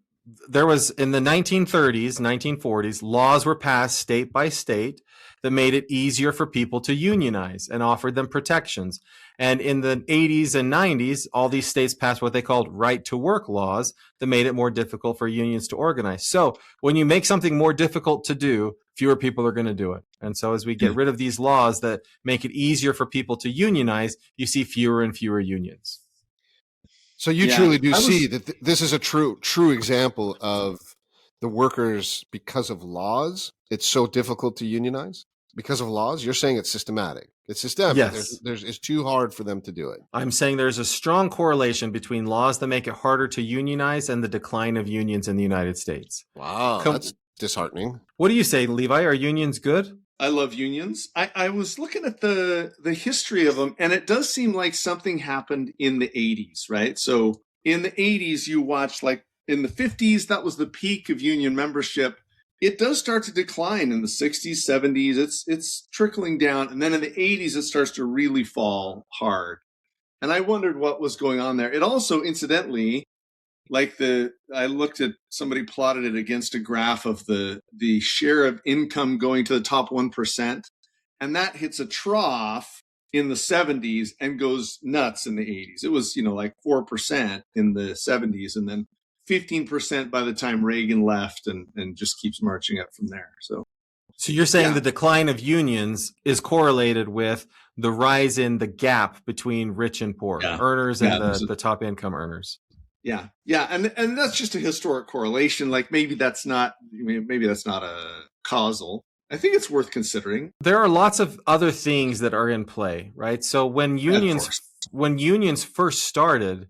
[SPEAKER 1] There was, in the 1930s, 1940s, laws were passed state by state that made it easier for people to unionize and offered them protections. And in the 80s and 90s, all these states passed what they called right to work laws that made it more difficult for unions to organize. So when you make something more difficult to do, fewer people are going to do it. And so as we get rid of these laws that make it easier for people to unionize, you see fewer and fewer unions.
[SPEAKER 2] So you truly do see that this is a true example of the workers, because of laws, it's so difficult to unionize? Because of laws? You're saying it's systematic. It's systemic.
[SPEAKER 1] Yes.
[SPEAKER 2] It's too hard for them to do it.
[SPEAKER 1] I'm saying there's a strong correlation between laws that make it harder to unionize and the decline of unions in the United States.
[SPEAKER 2] Wow, that's disheartening.
[SPEAKER 1] What do you say, Levi? Are unions good?
[SPEAKER 3] I love unions. I was looking at the history of them, and it does seem like something happened in the 80s, right? So in the 80s, you watch, like in the 50s, that was the peak of union membership. It does start to decline in the 60s, 70s. It's trickling down. And then in the 80s, it starts to really fall hard. And I wondered what was going on there. It also, incidentally, I looked at, somebody plotted it against a graph of the share of income going to the top 1%. And that hits a trough in the 70s and goes nuts in the 80s. It was, like 4% in the 70s, and then 15% by the time Reagan left, and just keeps marching up from there. So
[SPEAKER 1] you're saying the decline of unions is correlated with the rise in the gap between rich and poor, earners and the top income earners.
[SPEAKER 3] Yeah. Yeah. And that's just a historic correlation. Like maybe that's not a causal. I think it's worth considering.
[SPEAKER 1] There are lots of other things that are in play, right? So when unions first started,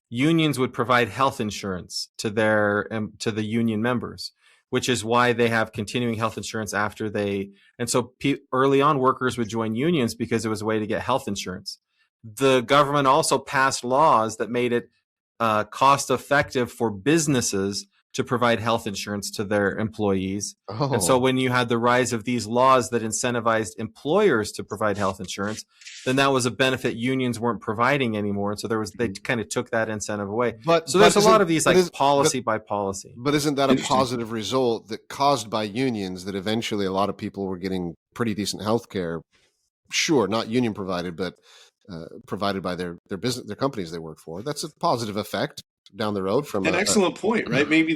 [SPEAKER 1] unions would provide health insurance to the union members, which is why they have continuing health insurance after they. And so early on, workers would join unions because it was a way to get health insurance. The government also passed laws that made it cost effective for businesses to provide health insurance to their employees. Oh. And so when you had the rise of these laws that incentivized employers to provide health insurance, then that was a benefit unions weren't providing anymore. And so they kind of took that incentive away. So there's a lot of these policy by policy.
[SPEAKER 2] But isn't that a positive result that caused by unions that eventually a lot of people were getting pretty decent health care? Sure, not union provided, but provided by their business, their companies they work for. That's a positive effect down the road from
[SPEAKER 3] an excellent point, right? Maybe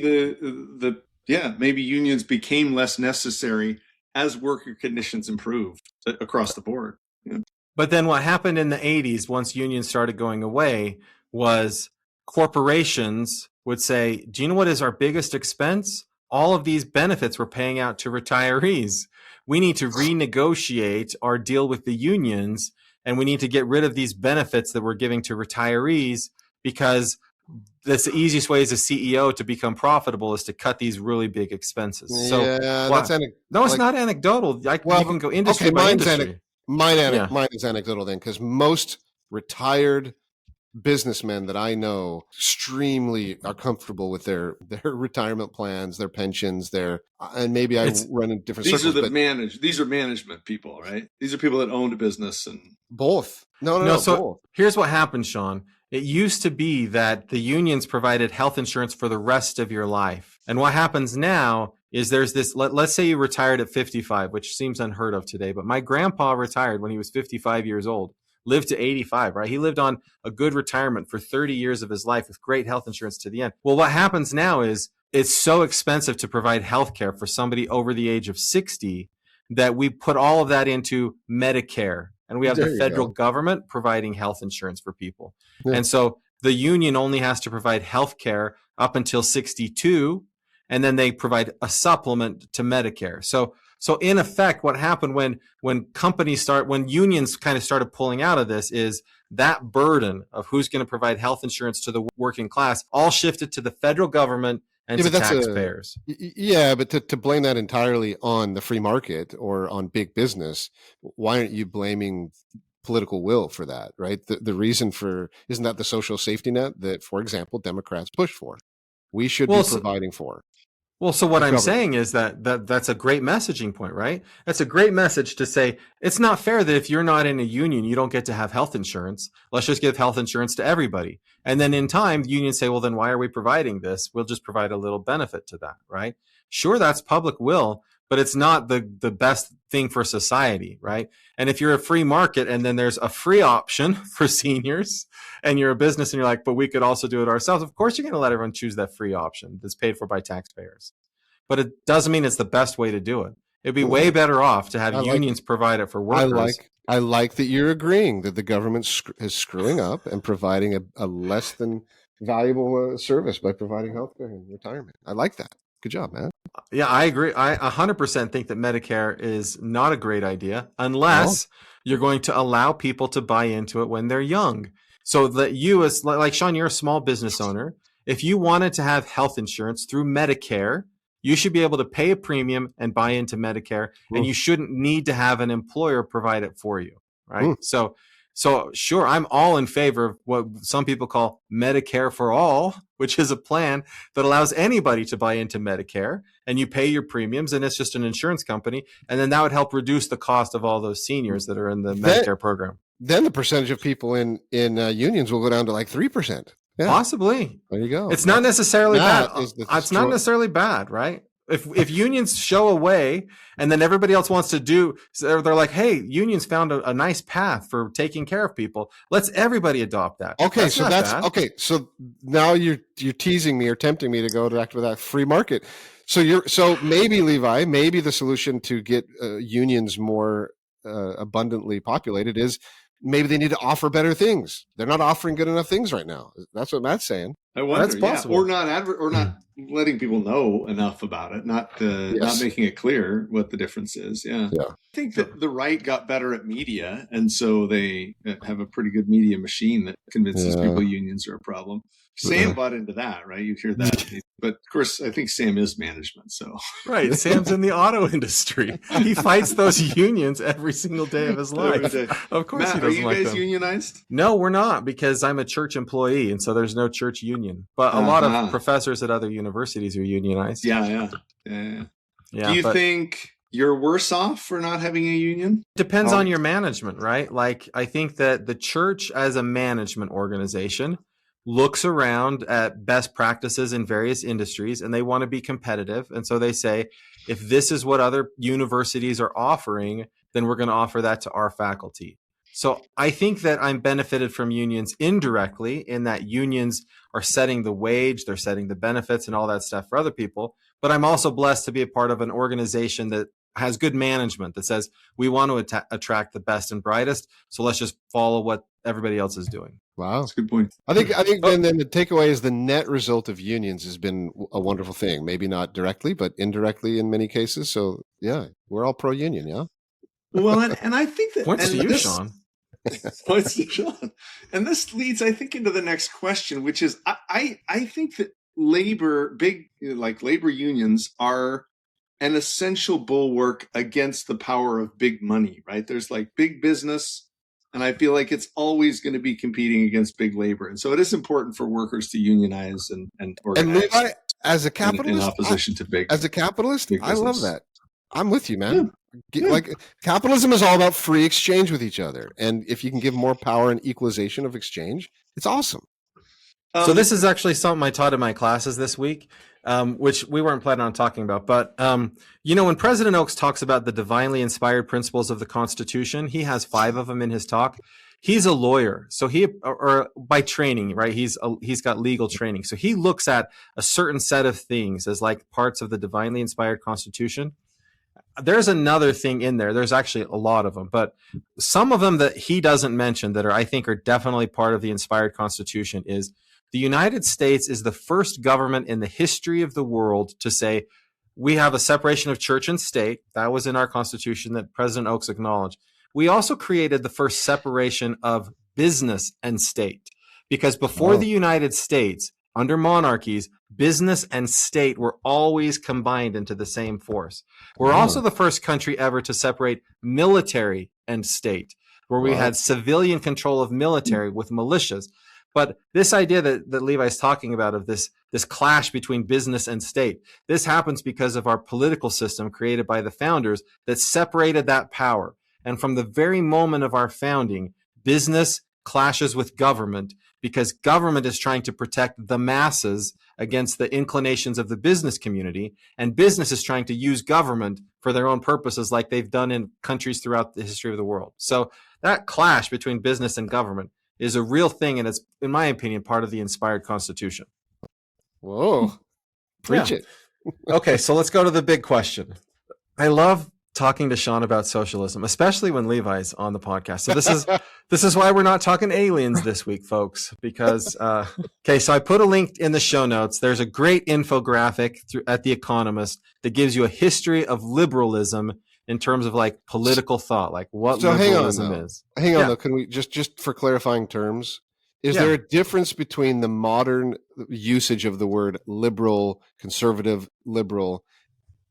[SPEAKER 3] maybe unions became less necessary as worker conditions improved across the board. Yeah.
[SPEAKER 1] But then what happened in the 80s, once unions started going away, was corporations would say, do you know what is our biggest expense? All of these benefits we're paying out to retirees. We need to renegotiate our deal with the unions, and we need to get rid of these benefits that we're giving to retirees, because that's the easiest way as a CEO to become profitable is to cut these really big expenses. So
[SPEAKER 2] that's
[SPEAKER 1] it's not anecdotal. You can go industry by industry.
[SPEAKER 2] Mine is anecdotal then, because most retired businessmen that I know extremely are comfortable with their retirement plans, their pensions, and maybe I run in different circles.
[SPEAKER 3] These are management people, right? These are people that owned a business and
[SPEAKER 2] both. No.
[SPEAKER 1] So
[SPEAKER 2] both.
[SPEAKER 1] Here's what happened, Shawn. It used to be that the unions provided health insurance for the rest of your life. And what happens now is there's this, let's say you retired at 55, which seems unheard of today, but my grandpa retired when he was 55 years old, lived to 85, right? He lived on a good retirement for 30 years of his life with great health insurance to the end. Well, what happens now is it's so expensive to provide health care for somebody over the age of 60 that we put all of that into Medicare. And we have the federal government providing health insurance for people. Yeah. And so the union only has to provide health care up until 62, and then they provide a supplement to Medicare. So in effect, what happened when unions kind of started pulling out of this is that burden of who's going to provide health insurance to the working class all shifted to the federal government and to taxpayers.
[SPEAKER 2] But to blame that entirely on the free market or on big business, why aren't you blaming political will for that, right? The reason isn't that the social safety net that, for example, Democrats push for? We should be providing for.
[SPEAKER 1] Well, so what I'm saying is that's a great messaging point, right? That's a great message to say it's not fair that if you're not in a union, you don't get to have health insurance. Let's just give health insurance to everybody. And then in time, unions say, well, then why are we providing this? We'll just provide a little benefit to that, right? Sure, that's public will, but it's not the best thing for society, right? And if you're a free market and then there's a free option for seniors and you're a business and you're like, but we could also do it ourselves, of course you're going to let everyone choose that free option that's paid for by taxpayers. But it doesn't mean it's the best way to do it. It'd be way better off to have unions provide it for workers.
[SPEAKER 2] I like that you're agreeing that the government is screwing up and providing a less than valuable service by providing health care and retirement. I like that. Good job, man.
[SPEAKER 1] Yeah, I agree. I 100% think that Medicare is not a great idea unless you're going to allow people to buy into it when they're young. So that you, as like Shawn, you're a small business owner. If you wanted to have health insurance through Medicare, you should be able to pay a premium and buy into Medicare, and you shouldn't need to have an employer provide it for you, right? So sure, I'm all in favor of what some people call Medicare for all, which is a plan that allows anybody to buy into Medicare, and you pay your premiums, and it's just an insurance company, and then that would help reduce the cost of all those seniors that are in the Medicare program.
[SPEAKER 2] Then the percentage of people in unions will go down to like 3%. Yeah.
[SPEAKER 1] Possibly.
[SPEAKER 2] There you go.
[SPEAKER 1] It's not necessarily bad. It's not necessarily bad, right? If unions show a way and then everybody else wants to do, they're like, hey, unions found a nice path for taking care of people. Let's everybody adopt that.
[SPEAKER 2] Okay, so now you're teasing me or tempting me to go back to that free market. So maybe, Levi, maybe the solution to get unions more abundantly populated is maybe they need to offer better things. They're not offering good enough things right now. That's what Matt's saying.
[SPEAKER 3] I wonder,
[SPEAKER 1] That's possible.
[SPEAKER 3] or not letting people know enough about it, not making it clear what the difference is. Yeah. I think that the right got better at media, and so they have a pretty good media machine that convinces people unions are a problem. Sam bought into that, right? You hear that, but of course, I think Sam is management. So
[SPEAKER 1] right, Sam's in the auto industry. He fights those unions every single day of his life. Of course,
[SPEAKER 3] Matt,
[SPEAKER 1] he doesn't like them.
[SPEAKER 3] Are you guys unionized?
[SPEAKER 1] No, we're not, because I'm a church employee, and so there's no church union. But a lot of professors at other universities are unionized.
[SPEAKER 3] Yeah. Do you think you're worse off for not having a union?
[SPEAKER 1] Depends on your management, right? Like, I think that the church as a management organization looks around at best practices in various industries, and they want to be competitive. And so they say, if this is what other universities are offering, then we're going to offer that to our faculty. So I think that I'm benefited from unions indirectly, in that unions are setting the wage, they're setting the benefits and all that stuff for other people. But I'm also blessed to be a part of an organization that has good management, that says we want to attract the best and brightest. So let's just follow what everybody else is doing.
[SPEAKER 2] Wow,
[SPEAKER 3] that's a good point.
[SPEAKER 2] I think then the takeaway is the net result of unions has been a wonderful thing. Maybe not directly, but indirectly in many cases. So yeah, we're all pro union. Yeah.
[SPEAKER 3] Well, and I think that
[SPEAKER 1] points to you, Shawn.
[SPEAKER 3] Points to Shawn. And this leads, I think, into the next question, which is I think that labor unions are an essential bulwark against the power of big money, right? There's like big business, and I feel like it's always going to be competing against big labor. And so it is important for workers to unionize and organize.
[SPEAKER 2] And Levi, as a capitalist,
[SPEAKER 3] in opposition to big,
[SPEAKER 2] as a capitalist,
[SPEAKER 3] big
[SPEAKER 2] I love that. I'm with you, man. Like, capitalism is all about free exchange with each other. And if you can give more power and equalization of exchange, it's awesome.
[SPEAKER 1] So this is actually something I taught in my classes this week, which we weren't planning on talking about. But, when President Oaks talks about the divinely inspired principles of the Constitution, he has 5 of them in his talk. He's a lawyer, so or by training, right? He's got legal training. So he looks at a certain set of things as like parts of the divinely inspired Constitution. There's another thing in there. There's actually a lot of them, but some of them that he doesn't mention that I think are definitely part of the inspired Constitution is the United States is the first government in the history of the world to say we have a separation of church and state. That was in our Constitution that President Oaks acknowledged. We also created the first separation of business and state, because before the United States, under monarchies, business and state were always combined into the same force. We're also the first country ever to separate military and state, where we had civilian control of military with militias. But this idea that Levi's talking about of this clash between business and state, this happens because of our political system created by the founders that separated that power. And from the very moment of our founding, business clashes with government because government is trying to protect the masses against the inclinations of the business community, and business is trying to use government for their own purposes like they've done in countries throughout the history of the world. So that clash between business and government is a real thing, and it's, in my opinion, part of the inspired Constitution.
[SPEAKER 2] Whoa. Preach it.
[SPEAKER 1] Okay, so let's go to the big question. I love talking to Shawn about socialism, especially when Levi's on the podcast. So this is why we're not talking aliens this week, folks, because so I put a link in the show notes. There's a great infographic at The Economist that gives you a history of liberalism in terms of like political thought, like what liberalism is.
[SPEAKER 2] Hang on though, can we just for clarifying terms, is there a difference between the modern usage of the word liberal, conservative, liberal,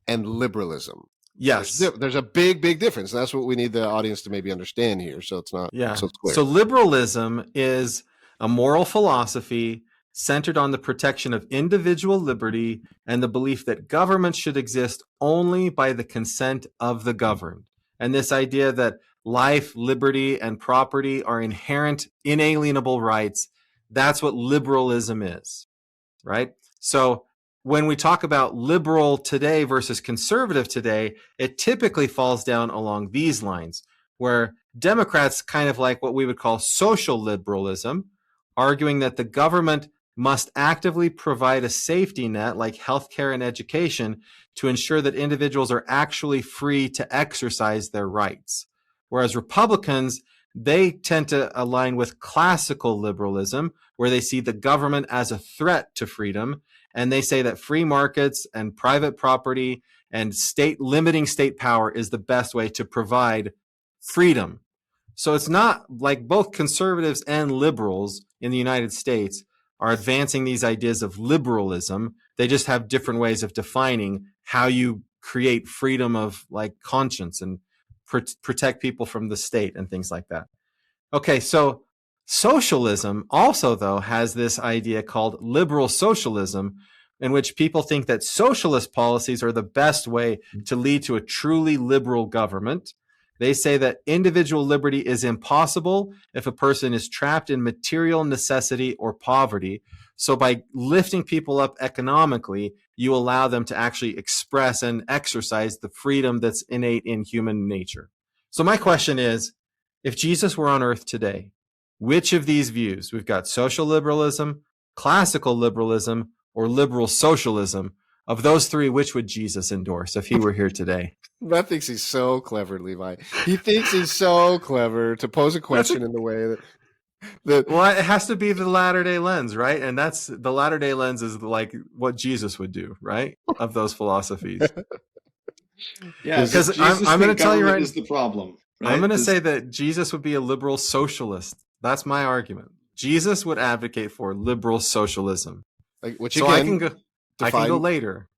[SPEAKER 2] and liberalism?
[SPEAKER 1] Yes.
[SPEAKER 2] There's a big difference. That's what we need the audience to maybe understand here. So it's not so it's clear.
[SPEAKER 1] So liberalism is a moral philosophy centered on the protection of individual liberty and the belief that government should exist only by the consent of the governed. And this idea that life, liberty, and property are inherent, inalienable rights, that's what liberalism is, right? So when we talk about liberal today versus conservative today, it typically falls down along these lines, where Democrats kind of like what we would call social liberalism, arguing that the government must actively provide a safety net like healthcare and education to ensure that individuals are actually free to exercise their rights. Whereas Republicans they tend to align with classical liberalism, where they see the government as a threat to freedom. And they say that free markets and private property and limiting state power is the best way to provide freedom. So it's not like both conservatives and liberals in the United States are advancing these ideas of liberalism. They just have different ways of defining how you create freedom of like conscience and protect people from the state and things like that. Okay, so socialism also, though, has this idea called liberal socialism, in which people think that socialist policies are the best way to lead to a truly liberal government. They say that individual liberty is impossible if a person is trapped in material necessity or poverty. So by lifting people up economically, you allow them to actually express and exercise the freedom that's innate in human nature. So my question is, if Jesus were on earth today, which of these views, we've got social liberalism, classical liberalism, or liberal socialism, of those three, which would Jesus endorse if he were here today?
[SPEAKER 2] Matt thinks he's so clever, Levi. He thinks he's so clever to pose a question in the way that
[SPEAKER 1] well, it has to be the latter-day lens, right? And that's the latter-day lens is like what Jesus would do, right? Of those philosophies.
[SPEAKER 3] Yeah, because I'm going to tell you right, is the problem. Right?
[SPEAKER 1] I'm going to say that Jesus would be a liberal socialist. That's my argument. Jesus would advocate for liberal socialism.
[SPEAKER 2] Which
[SPEAKER 1] so
[SPEAKER 2] again,
[SPEAKER 1] I can go later.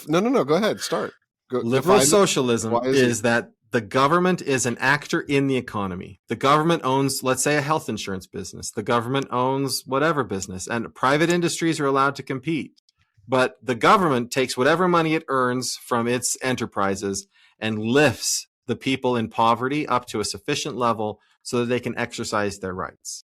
[SPEAKER 2] No. Go ahead. Start.
[SPEAKER 1] Liberal socialism is that the government is an actor in the economy. The government owns, let's say, a health insurance business. The government owns whatever business, and private industries are allowed to compete. But the government takes whatever money it earns from its enterprises and lifts the people in poverty up to a sufficient level so that they can exercise their rights.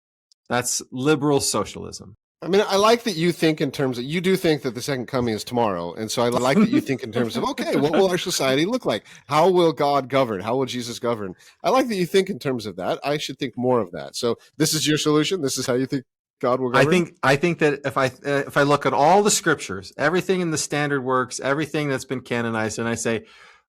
[SPEAKER 1] That's liberal socialism.
[SPEAKER 2] I mean, I like that you think in terms of, you do think that the second coming is tomorrow. And so I like that you think in terms of, okay, what will our society look like? How will God govern? How will Jesus govern? I like that you think in terms of that. I should think more of that. So this is your solution? This is how you think God will govern?
[SPEAKER 1] I think that if I look at all the scriptures, everything in the standard works, everything that's been canonized, and I say,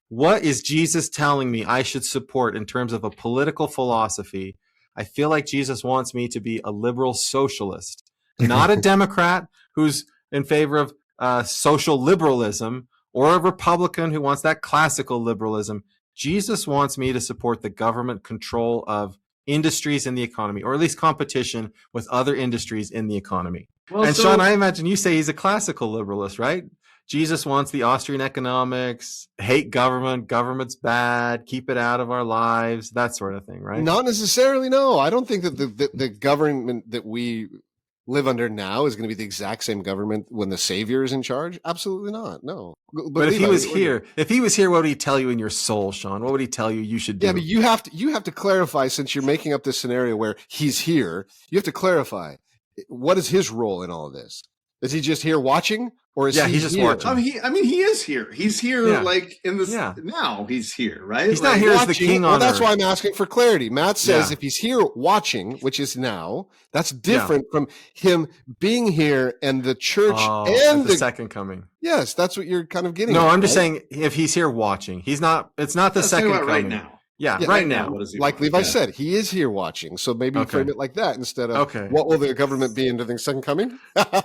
[SPEAKER 1] what is Jesus telling me I should support in terms of a political philosophy? I feel like Jesus wants me to be a liberal socialist. Not a Democrat who's in favor of social liberalism, or a Republican who wants that classical liberalism. Jesus wants me to support the government control of industries in the economy, or at least competition with other industries in the economy. Well, and Shawn, I imagine you say he's a classical liberalist, right? Jesus wants the Austrian economics, hate government, government's bad, keep it out of our lives, that sort of thing, right?
[SPEAKER 2] Not necessarily, no. I don't think that the government that we live under now is going to be the exact same government when the Savior is in charge? Absolutely not. No.
[SPEAKER 1] But if he was here, what would he tell you in your soul, Shawn? What would he tell you should do?
[SPEAKER 2] Yeah, but you have to clarify, since you're making up this scenario where he's here, you have to clarify, what is his role in all of this? Is he just here watching, or is
[SPEAKER 1] he's just watching?
[SPEAKER 3] I mean, he is here. He's here, like in this. Yeah. Now he's here, right?
[SPEAKER 1] He's not here as the king on earth.
[SPEAKER 2] That's why I'm asking for clarity. Matt says if he's here watching, which is now, that's different from him being here and the church and
[SPEAKER 1] the second coming.
[SPEAKER 2] Yes, that's what you're kind of getting.
[SPEAKER 1] No, I'm just saying if he's here watching, he's not. It's not the second coming
[SPEAKER 3] right now.
[SPEAKER 1] Yeah, right now.
[SPEAKER 2] Like Levi said, he is here watching. So maybe frame it like that instead of what will the government be into the second coming?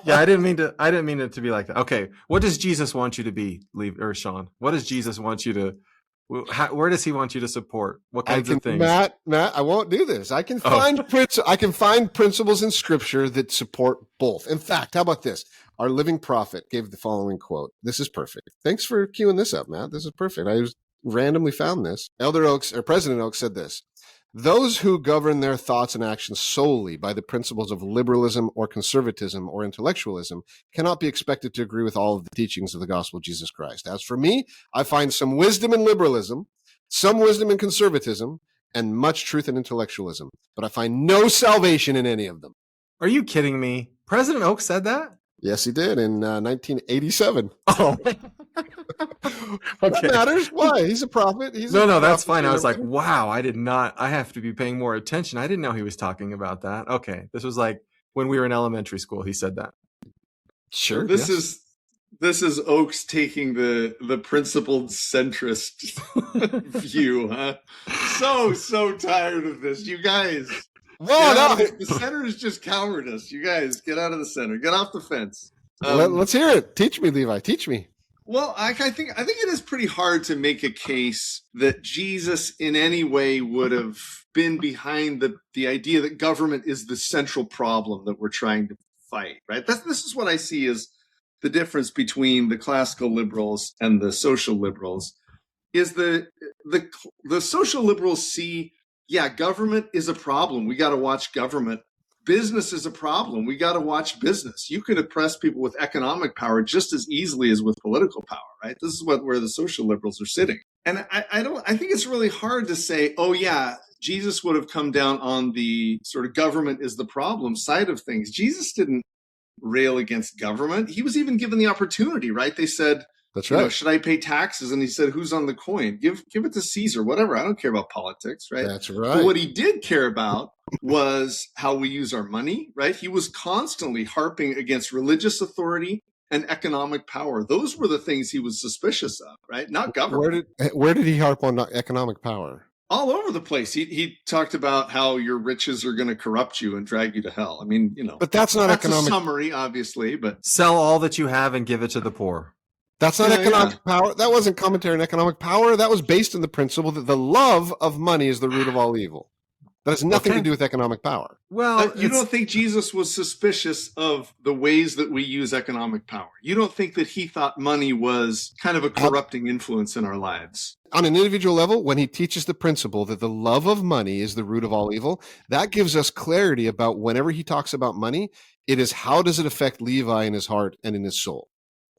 [SPEAKER 1] Yeah, I didn't mean it to be like that. Okay, what does Jesus want you to be, or Shawn? What does Jesus want you to? Where does he want you to support? What kinds of things?
[SPEAKER 2] Matt, I won't do this. I can find principles in Scripture that support both. In fact, how about this? Our living prophet gave the following quote. This is perfect. Thanks for queuing this up, Matt. This is perfect. I randomly found this. President Oaks said this: those who govern their thoughts and actions solely by the principles of liberalism or conservatism or intellectualism cannot be expected to agree with all of the teachings of the gospel of Jesus Christ. As for me, I find some wisdom in liberalism, some wisdom in conservatism, and much truth in intellectualism, but I find no salvation in any of them.
[SPEAKER 1] Are you kidding me? President Oaks said that?
[SPEAKER 2] Yes, he did in 1987.
[SPEAKER 1] Oh.
[SPEAKER 2] What matters? Why? He's a prophet.
[SPEAKER 1] No, that's fine. I was like, wow, I have to be paying more attention. I didn't know he was talking about that. Okay. This was like when we were in elementary school, he said that.
[SPEAKER 2] Sure.
[SPEAKER 3] This is This is Oaks taking the principled centrist view, huh? So tired of this. You guys. The center is just cowardice. You guys, get out of the center. Get off the fence.
[SPEAKER 2] Let's hear it. Teach me, Levi. Teach me.
[SPEAKER 3] Well, I think it is pretty hard to make a case that Jesus in any way would have been behind the idea that government is the central problem that we're trying to fight, right? This is what I see as the difference between the classical liberals and the social liberals. Is the social liberals see, yeah, government is a problem. We got to watch government. Business is a problem. We got to watch business. You can oppress people with economic power just as easily as with political power, right? This is where the social liberals are sitting. And I think it's really hard to say, oh yeah, Jesus would have come down on the sort of government is the problem side of things. Jesus didn't rail against government. He was even given the opportunity, right? They said,
[SPEAKER 2] that's right.
[SPEAKER 3] Should I pay taxes? And he said, who's on the coin? Give it to Caesar, whatever. I don't care about politics, right?
[SPEAKER 2] That's right.
[SPEAKER 3] But what he did care about was how we use our money, right? He was constantly harping against religious authority and economic power. Those were the things he was suspicious of, right? Not government.
[SPEAKER 2] Where did he harp on economic power?
[SPEAKER 3] All over the place. He talked about how your riches are going to corrupt you and drag you to hell. I mean,
[SPEAKER 2] But that's not economic.
[SPEAKER 3] A summary, obviously, but
[SPEAKER 1] sell all that you have and give it to the poor.
[SPEAKER 2] That's not economic power. That wasn't commentary on economic power. That was based on the principle that the love of money is the root of all evil. That has nothing to do with economic power.
[SPEAKER 3] Well, you don't think Jesus was suspicious of the ways that we use economic power? You don't think that he thought money was kind of a corrupting influence in our lives?
[SPEAKER 2] On an individual level, when he teaches the principle that the love of money is the root of all evil, that gives us clarity about whenever he talks about money, it is how does it affect Levi in his heart and in his soul.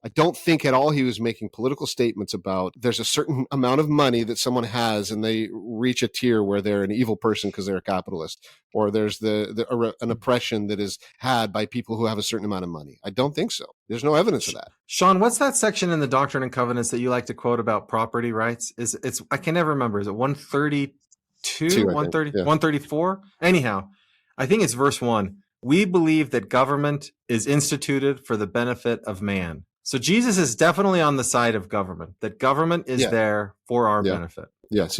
[SPEAKER 2] I don't think at all he was making political statements about there's a certain amount of money that someone has and they reach a tier where they're an evil person because they're a capitalist, or there's an oppression that is had by people who have a certain amount of money. I don't think so. There's no evidence of that.
[SPEAKER 1] Shawn, what's that section in the Doctrine and Covenants that you like to quote about property rights? It's I can never remember. Is it 132, 130, 134? Anyhow, I think it's verse 1. We believe that government is instituted for the benefit of man. So Jesus is definitely on the side of government, that government is there for our benefit.
[SPEAKER 2] Yes.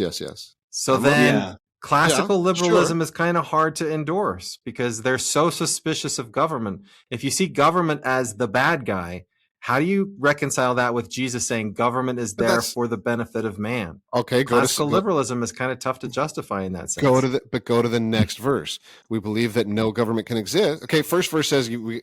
[SPEAKER 1] So then classical liberalism is kind of hard to endorse because they're so suspicious of government. If you see government as the bad guy, how do you reconcile that with Jesus saying government is there for the benefit of man?
[SPEAKER 2] Okay,
[SPEAKER 1] classical liberalism is kind of tough to justify in that sense.
[SPEAKER 2] Go to the next verse. We believe that no government can exist. Okay, first verse says you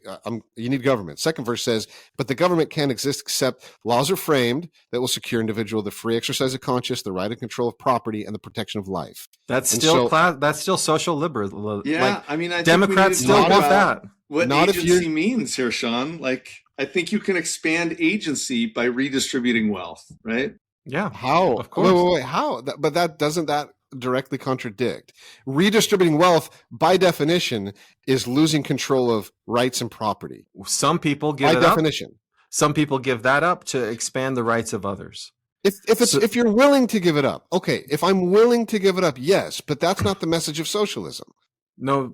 [SPEAKER 2] need government. Second verse says, but the government can't exist except laws are framed that will secure individual the free exercise of conscience, the right and control of property, and the protection of life.
[SPEAKER 1] That's still social liberalism.
[SPEAKER 3] Yeah, I mean, I
[SPEAKER 1] Democrats still want that.
[SPEAKER 3] What agency means here, Shawn? Like, I think you can expand agency by redistributing wealth, right?
[SPEAKER 1] Yeah.
[SPEAKER 2] How?
[SPEAKER 1] Of course.
[SPEAKER 2] Wait. How? But doesn't that directly contradict? Redistributing wealth, by definition, is losing control of rights and property.
[SPEAKER 1] Some people give
[SPEAKER 2] by definition.
[SPEAKER 1] Some people give that up to expand the rights of others.
[SPEAKER 2] If you're willing to give it up, okay. If I'm willing to give it up, yes, but that's not the message of socialism.
[SPEAKER 1] No,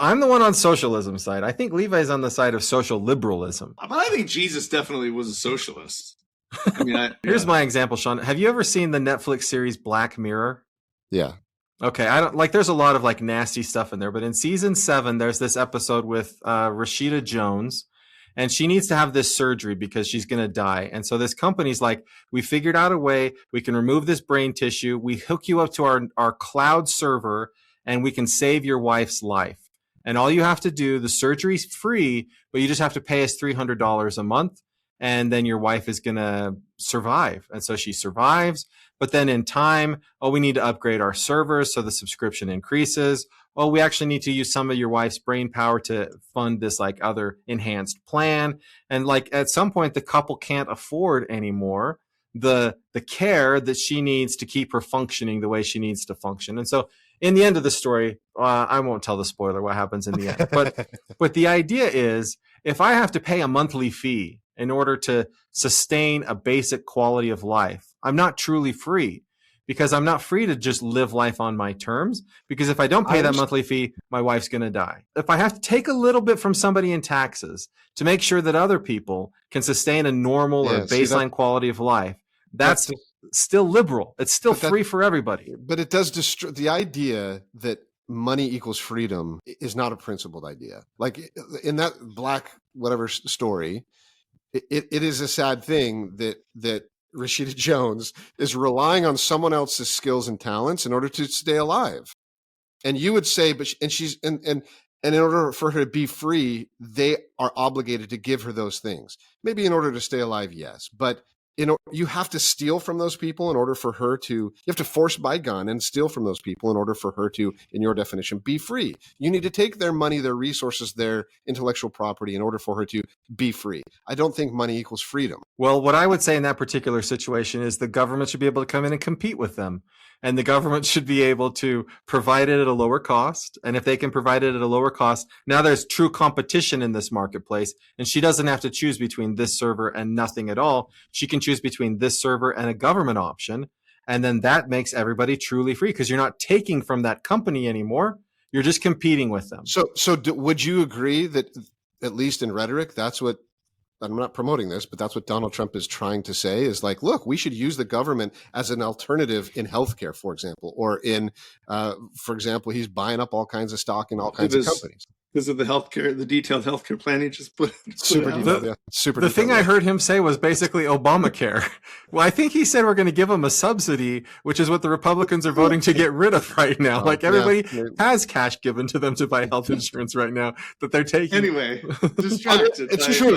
[SPEAKER 1] I'm the one on socialism side. I think Levi's on the side of social liberalism.
[SPEAKER 3] But I think Jesus definitely was a socialist. I mean,
[SPEAKER 1] here's my example, Shawn. Have you ever seen the Netflix series Black Mirror?
[SPEAKER 2] Yeah.
[SPEAKER 1] Okay, I don't there's a lot of like nasty stuff in there, but in season 7, there's this episode with Rashida Jones, and she needs to have this surgery because she's going to die. And so this company's like, we figured out a way, we can remove this brain tissue, we hook you up to our cloud server, and we can save your wife's life. And all you have to do, the surgery's free, but you just have to pay us $300 a month, and then your wife is going to survive. And so she survives, but then in time, we need to upgrade our servers so the subscription increases. We actually need to use some of your wife's brain power to fund this like other enhanced plan. And like at some point, the couple can't afford anymore the care that she needs to keep her functioning the way she needs to function. And so in the end of the story, I won't tell the spoiler what happens in the end, but the idea is if I have to pay a monthly fee in order to sustain a basic quality of life, I'm not truly free, because I'm not free to just live life on my terms. Because if I don't pay that monthly fee, my wife's going to die. If I have to take a little bit from somebody in taxes to make sure that other people can sustain a normal or baseline quality of life, that's still liberal. It's still free for everybody.
[SPEAKER 2] But it does destroy the idea that money equals freedom is not a principled idea. Like in that Black whatever story, it is a sad thing that Rashida Jones is relying on someone else's skills and talents in order to stay alive. And you would say, and in order for her to be free, they are obligated to give her those things. Maybe in order to stay alive, yes, but you have to steal from those people in order for her to, you have to force by gun and steal from those people in order for her to, in your definition, be free. You need to take their money, their resources, their intellectual property in order for her to be free. I don't think money equals freedom.
[SPEAKER 1] Well, what I would say in that particular situation is the government should be able to come in and compete with them. And the government should be able to provide it at a lower cost. And if they can provide it at a lower cost, now there's true competition in this marketplace. And she doesn't have to choose between this server and nothing at all. She can choose between this server and a government option. And then that makes everybody truly free because you're not taking from that company anymore. You're just competing with them.
[SPEAKER 2] So would you agree that, at least in rhetoric, that's what, I'm not promoting this, but that's what Donald Trump is trying to say is like, look, we should use the government as an alternative in healthcare, for example, or in, for example, he's buying up all kinds of stock in all kinds of companies.
[SPEAKER 3] Because of the detailed healthcare plan he just put
[SPEAKER 2] super detailed,
[SPEAKER 1] The thing I heard him say was basically Obamacare. Well, I think he said we're going to give them a subsidy, which is what the Republicans are voting to get rid of right now. Like everybody has cash given to them to buy health insurance right now that they're taking.
[SPEAKER 3] Anyway, distracted.
[SPEAKER 2] It's true.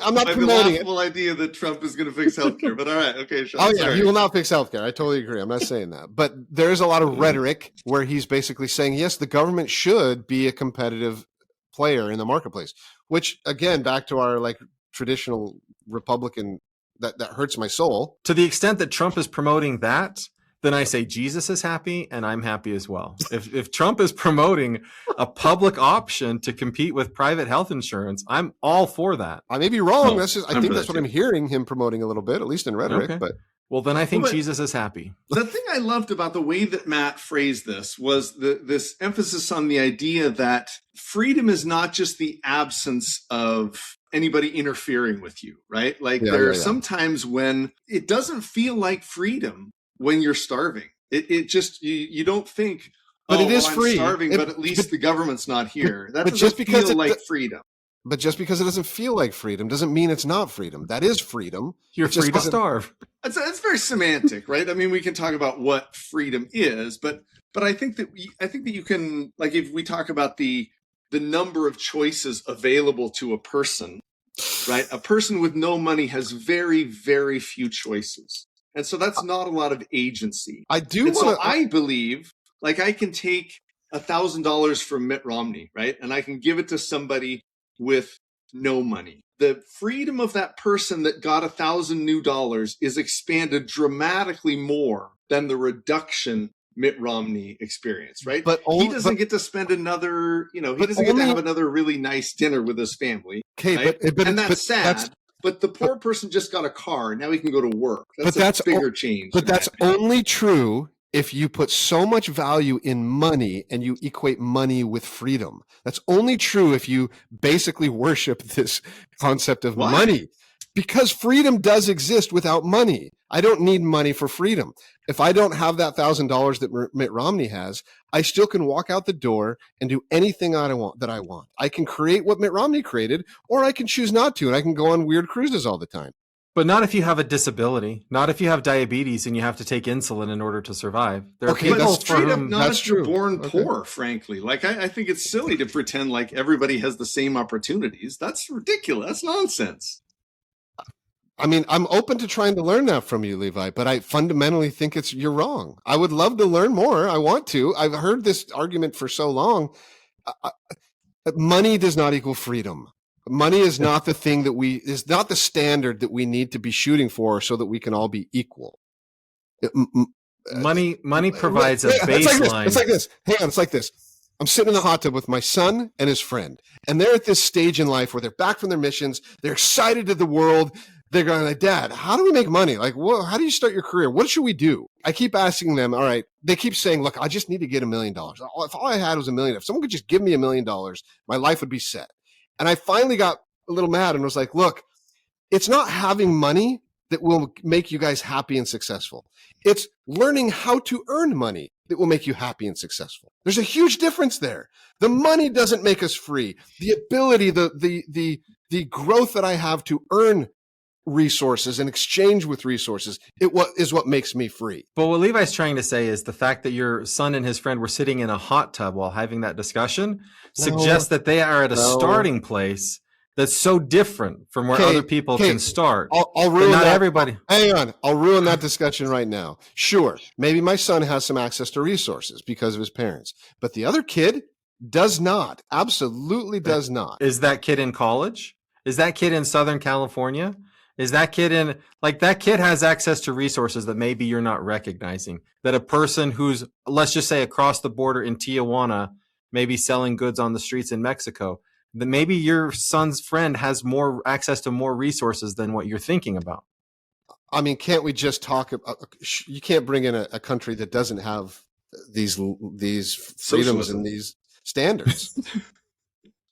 [SPEAKER 2] I'm not promoting it.
[SPEAKER 3] The idea that Trump is going to fix healthcare, but all right, okay, Shawn.
[SPEAKER 2] Oh yeah, sorry. He will not fix healthcare. I totally agree. I'm not saying that, but there is a lot of rhetoric where he's basically saying, yes, the government should be a competitive player in the marketplace, which again, back to our like traditional Republican, that hurts my soul.
[SPEAKER 1] To the extent that Trump is promoting that, then I say Jesus is happy and I'm happy as well. If Trump is promoting a public option to compete with private health insurance, I'm all for that.
[SPEAKER 2] I may be wrong. I think that's what I'm hearing him promoting a little bit, at least in rhetoric.
[SPEAKER 1] Okay.
[SPEAKER 2] But
[SPEAKER 1] well, then I think Jesus is happy.
[SPEAKER 3] The thing I loved about the way that Matt phrased this was this emphasis on the idea that freedom is not just the absence of anybody interfering with you, right? Like there are some times when it doesn't feel like freedom when you're starving. It just, you don't think,
[SPEAKER 2] but it is free.
[SPEAKER 3] I'm starving, but at least the government's not here. That doesn't
[SPEAKER 2] just because
[SPEAKER 3] feel like freedom.
[SPEAKER 2] But just because it doesn't feel like freedom doesn't mean it's not freedom. That is freedom.
[SPEAKER 1] You're free to starve.
[SPEAKER 3] It's very semantic, right? I mean, we can talk about what freedom is, but I think that you can, like, if we talk about the number of choices available to a person, right? A person with no money has very, very few choices, and so that's not a lot of agency.
[SPEAKER 2] I
[SPEAKER 3] believe, like, I can take $1,000 from Mitt Romney, right, and I can give it to somebody with no money. The freedom of that person that got $1,000 new is expanded dramatically more than the reduction Mitt Romney experienced, right? But he doesn't get to spend another, he doesn't get to have another really nice dinner with his family.
[SPEAKER 2] Okay,
[SPEAKER 3] right? And that's sad. But the poor person just got a car. Now he can go to work. That's a bigger change.
[SPEAKER 2] But that's only true if you put so much value in money and you equate money with freedom. That's only true if you basically worship this concept of money. Because freedom does exist without money. I don't need money for freedom. If I don't have that $1,000 that Mitt Romney has, I still can walk out the door and do anything that I want. I can create what Mitt Romney created, or I can choose not to, and I can go on weird cruises all the time.
[SPEAKER 1] But not if you have a disability. Not if you have diabetes and you have to take insulin in order to survive. There are people for whom
[SPEAKER 3] that's true. Born poor, frankly. Like I think it's silly to pretend like everybody has the same opportunities. That's ridiculous. That's nonsense.
[SPEAKER 2] I mean, I'm open to trying to learn that from you, Levi, but I fundamentally think you're wrong. I would love to learn more. I want to. I've heard this argument for so long. Money does not equal freedom. Money is not the thing is not the standard that we need to be shooting for so that we can all be equal.
[SPEAKER 1] Money provides a baseline.
[SPEAKER 2] It's like this. Hang on, it's like this. I'm sitting in the hot tub with my son and his friend, and they're at this stage in life where they're back from their missions. They're excited to the world. they're going like, Dad, how do we make money? Like, how do you start your career? What should we do? I keep asking them. All right. They keep saying, look, I just need to get $1 million. If all I had was $1 million, if someone could just give me $1 million, my life would be set. And I finally got a little mad and was like, look, it's not having money that will make you guys happy and successful. It's learning how to earn money that will make you happy and successful. There's a huge difference there. The money doesn't make us free. The ability, the growth that I have to earn resources and exchange with resources, is what makes me free.
[SPEAKER 1] But what Levi's trying to say is the fact that your son and his friend were sitting in a hot tub while having that discussion suggests that they are at a starting place that's so different from where other people can start.
[SPEAKER 2] I'll ruin
[SPEAKER 1] not
[SPEAKER 2] that.
[SPEAKER 1] Everybody.
[SPEAKER 2] Hang on. I'll ruin that discussion right now. Sure. Maybe my son has some access to resources because of his parents, but the other kid does not. Absolutely does not.
[SPEAKER 1] Is that kid in college? Is that kid in Southern California? Is that kid in, like, that kid has access to resources that maybe you're not recognizing, that a person who's, let's just say, across the border in Tijuana, maybe selling goods on the streets in Mexico, that maybe your son's friend has more access to more resources than what you're thinking about.
[SPEAKER 2] I mean, can't we just talk about, you can't bring in a country that doesn't have these freedoms
[SPEAKER 3] Socialism.
[SPEAKER 2] and these standards.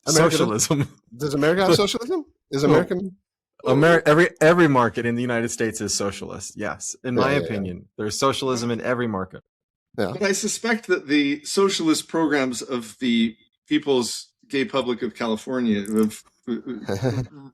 [SPEAKER 1] Socialism.
[SPEAKER 2] Does America have socialism? Is American?
[SPEAKER 1] Every market in the United States is socialist. Yes, in my opinion, there's socialism in every market.
[SPEAKER 2] Yeah.
[SPEAKER 3] But I suspect that the socialist programs of the People's Gay Public of California, of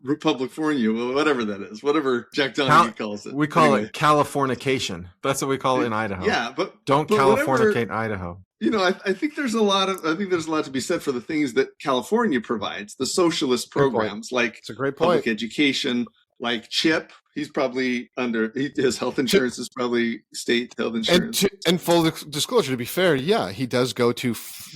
[SPEAKER 3] Republifornia, whatever that is, whatever Jack Donaghy calls it.
[SPEAKER 1] We call it Californication. That's what we call it in Idaho.
[SPEAKER 3] Yeah, but
[SPEAKER 1] don't Californicate Idaho.
[SPEAKER 3] You know, I think there's a lot to be said for the things that California provides, the socialist programs, like
[SPEAKER 2] it's a great point.
[SPEAKER 3] Public education, like CHIP. He's probably his health insurance is probably state health insurance.
[SPEAKER 2] And full disclosure, to be fair, yeah, he does go to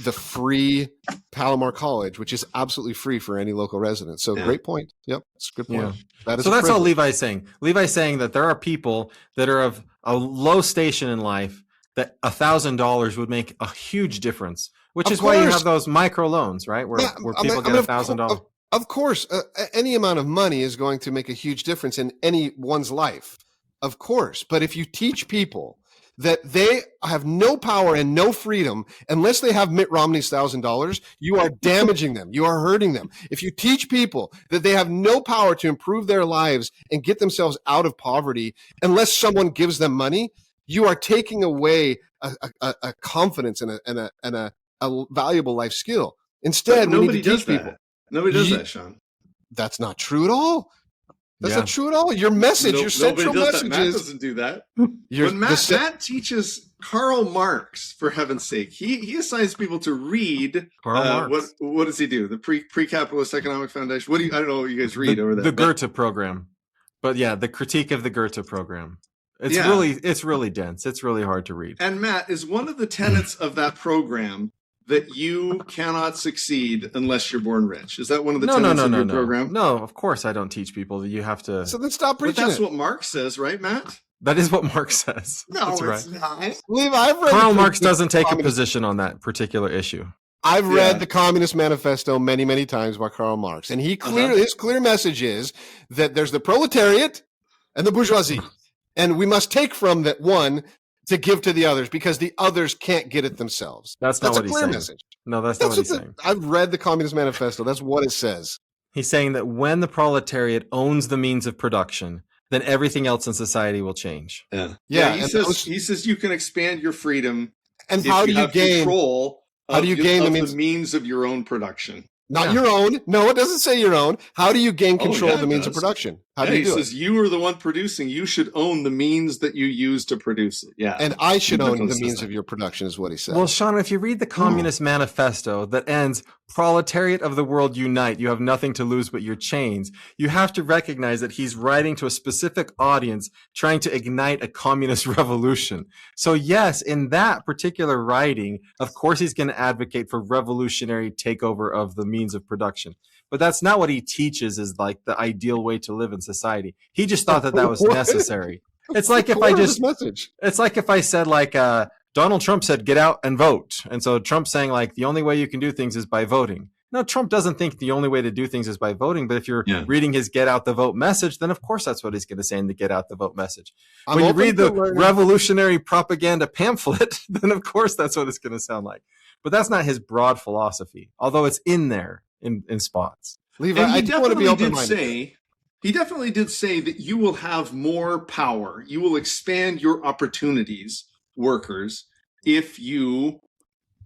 [SPEAKER 2] the free Palomar College, which is absolutely free for any local resident. So great point. Yep, that's a good point.
[SPEAKER 1] Yeah. That's all Levi's saying. Levi's saying that there are people that are of a low station in life that $1,000 would make a huge difference, which is why you have those micro loans, right? Where people get $1,000.
[SPEAKER 2] Of course, any amount of money is going to make a huge difference in anyone's life, of course. But if you teach people that they have no power and no freedom unless they have Mitt Romney's $1,000, you are damaging them. You are hurting them. If you teach people that they have no power to improve their lives and get themselves out of poverty unless someone gives them money, you are taking away a confidence and a valuable life skill. Instead, we need to teach people.
[SPEAKER 3] Nobody does that, Shawn.
[SPEAKER 2] That's not true at all. That's not true at all. Your message, your central message
[SPEAKER 3] Matt doesn't do that. But Matt teaches Karl Marx, for heaven's sake. He assigns people to read.
[SPEAKER 1] Karl Marx.
[SPEAKER 3] What does he do? The pre-capitalist economic foundation. I don't know what you guys read over there.
[SPEAKER 1] The Goethe program. But yeah, the critique of the Goethe program. It's really dense. It's really hard to read.
[SPEAKER 3] And Matt, is one of the tenets of that program that you cannot succeed unless you're born rich? Is that one of the tenets of your program?
[SPEAKER 1] No, of course I don't teach people that you have to.
[SPEAKER 2] So then stop preaching.
[SPEAKER 3] But that's what Marx says, right, Matt?
[SPEAKER 1] That is what Marx says.
[SPEAKER 3] No,
[SPEAKER 1] that's
[SPEAKER 3] it's
[SPEAKER 1] right.
[SPEAKER 3] not.
[SPEAKER 1] Karl Marx doesn't take a position on that particular issue.
[SPEAKER 2] I've read the Communist Manifesto many, many times by Karl Marx, and his clear message is that there's the proletariat and the bourgeoisie, and we must take from that one to give to the others because the others can't get it themselves.
[SPEAKER 1] That's not what he's saying.
[SPEAKER 2] Message.
[SPEAKER 1] No, that's not what he's saying.
[SPEAKER 2] I've read the Communist Manifesto. That's what it says.
[SPEAKER 1] He's saying that when the proletariat owns the means of production, then everything else in society will change.
[SPEAKER 3] Yeah. He says you can expand your freedom,
[SPEAKER 2] and how do you gain
[SPEAKER 3] control?
[SPEAKER 2] How do you gain
[SPEAKER 3] the means of your own production?
[SPEAKER 2] Not your own. No, it doesn't say your own. How do you gain control of the means of production? How do you do it? He says
[SPEAKER 3] you are the one producing. You should own the means that you use to produce it. Yeah.
[SPEAKER 2] And I should own the means of your production is what he said.
[SPEAKER 1] Well, Shawn, if you read the Communist Manifesto that ends, proletariat of the world unite, you have nothing to lose but your chains, you have to recognize that he's writing to a specific audience trying to ignite a communist revolution. So yes, in that particular writing, of course he's going to advocate for revolutionary takeover of the means of production. But that's not what he teaches is like the ideal way to live in society. He just thought that was necessary. It's like if I said like, Donald Trump said, get out and vote. And so Trump's saying like, the only way you can do things is by voting. Now, Trump doesn't think the only way to do things is by voting, but if you're reading his get out the vote message, then of course that's what he's going to say in the get out the vote message. When you read the revolutionary propaganda pamphlet, then of course that's what it's going to sound like. But that's not his broad philosophy, although it's in there in spots.
[SPEAKER 2] Levi,
[SPEAKER 3] and he definitely did say that you will have more power. You will expand your opportunities, workers, if you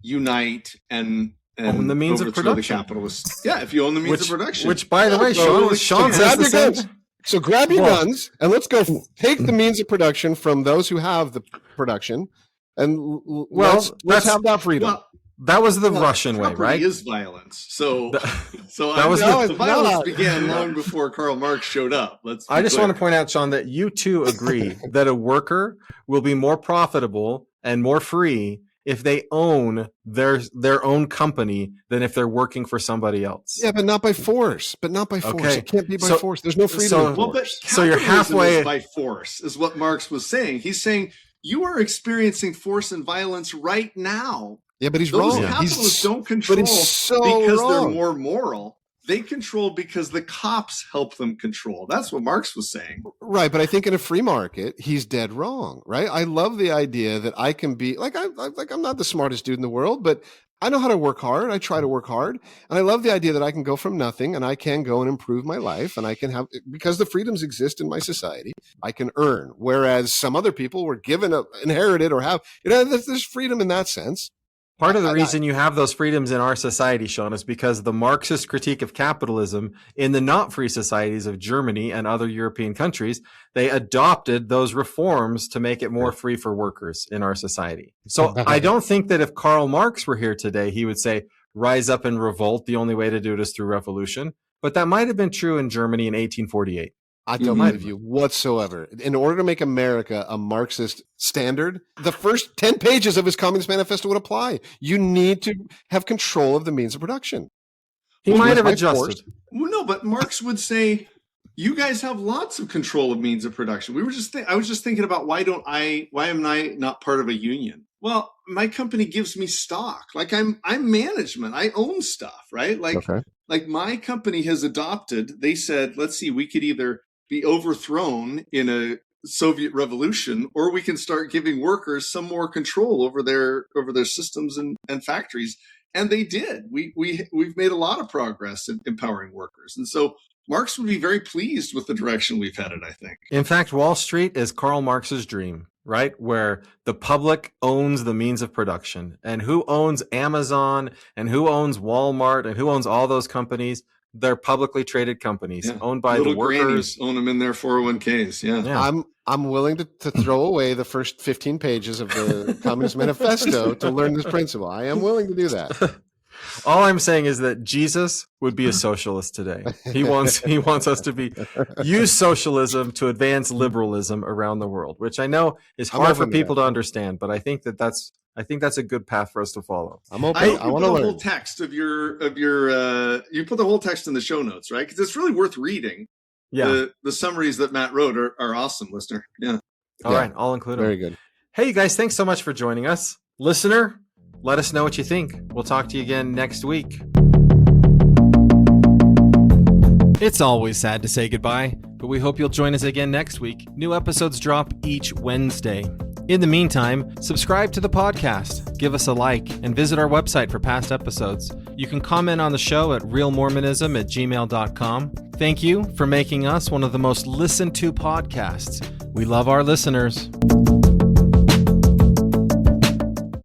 [SPEAKER 3] unite and
[SPEAKER 1] own the means of production.
[SPEAKER 3] The capitalists. Yeah, if you own the means of production.
[SPEAKER 1] Which, by the way, Shawn says the same.
[SPEAKER 2] So grab your guns and let's go take the means of production from those who have the production, and let's have that freedom.
[SPEAKER 3] Well,
[SPEAKER 1] that was the Russian way, right?
[SPEAKER 3] Is violence. The violence began long before Karl Marx showed up.
[SPEAKER 1] I just want to point out, Shawn, that you too agree that a worker will be more profitable and more free if they own their own company than if they're working for somebody else.
[SPEAKER 2] Yeah, but not by force. Okay. It can't be by force. There's no freedom.
[SPEAKER 1] So you're halfway.
[SPEAKER 3] By force is what Marx was saying. He's saying you are experiencing force and violence right now.
[SPEAKER 2] Yeah, but he's wrong.
[SPEAKER 3] Capitalists don't control because they're more moral. They control because the cops help them control. That's what Marx was saying.
[SPEAKER 2] Right, but I think in a free market, he's dead wrong, right? I love the idea that I can be, I'm not the smartest dude in the world, but I know how to work hard. I try to work hard. And I love the idea that I can go from nothing and I can go and improve my life and I can have, because the freedoms exist in my society, I can earn. Whereas some other people were given, inherited or have, there's freedom in that sense.
[SPEAKER 1] Part of the reason you have those freedoms in our society, Shawn, is because the Marxist critique of capitalism in the not free societies of Germany and other European countries, they adopted those reforms to make it more free for workers in our society. So I don't think that if Karl Marx were here today, he would say, rise up and revolt. The only way to do it is through revolution. But that might have been true in Germany in 1848.
[SPEAKER 2] I don't believe you whatsoever. In order to make America a Marxist standard, the first 10 pages of his Communist Manifesto would apply. You need to have control of the means of production.
[SPEAKER 1] He might have adjusted.
[SPEAKER 3] Well, no, but Marx would say, you guys have lots of control of means of production. I was just thinking about why am I not part of a union? Well, my company gives me stock. Like I'm management. I own stuff, right? Like my company has adopted, they said, let's see, we could either be overthrown in a Soviet revolution, or we can start giving workers some more control over their systems and factories. And they did. We've made a lot of progress in empowering workers. And so Marx would be very pleased with the direction we've headed, I think.
[SPEAKER 1] In fact, Wall Street is Karl Marx's dream, right? Where the public owns the means of production. And who owns Amazon and who owns Walmart and who owns all those companies? They're publicly traded companies owned by the workers.
[SPEAKER 3] Own them in their 401ks.
[SPEAKER 2] Yeah. I'm willing to throw away the first 15 pages of the Communist Manifesto to learn this principle. I am willing to do that.
[SPEAKER 1] All I'm saying is that Jesus would be a socialist today. He wants us to use socialism to advance liberalism around the world, which I know is hard for people to understand, but I think that's a good path for us to follow.
[SPEAKER 2] I'm open. I want to learn.
[SPEAKER 3] Whole text of your you put the whole text in the show notes, right? Because it's really worth reading. Yeah. The summaries that Matt wrote are awesome, listener. Yeah.
[SPEAKER 1] All right, I'll include them.
[SPEAKER 2] Very good.
[SPEAKER 1] Hey, you guys, thanks so much for joining us. Listener, let us know what you think. We'll talk to you again next week. It's always sad to say goodbye, but we hope you'll join us again next week. New episodes drop each Wednesday. In the meantime, subscribe to the podcast, give us a like, and visit our website for past episodes. You can comment on the show at realmormonism@gmail.com. Thank you for making us one of the most listened to podcasts. We love our listeners.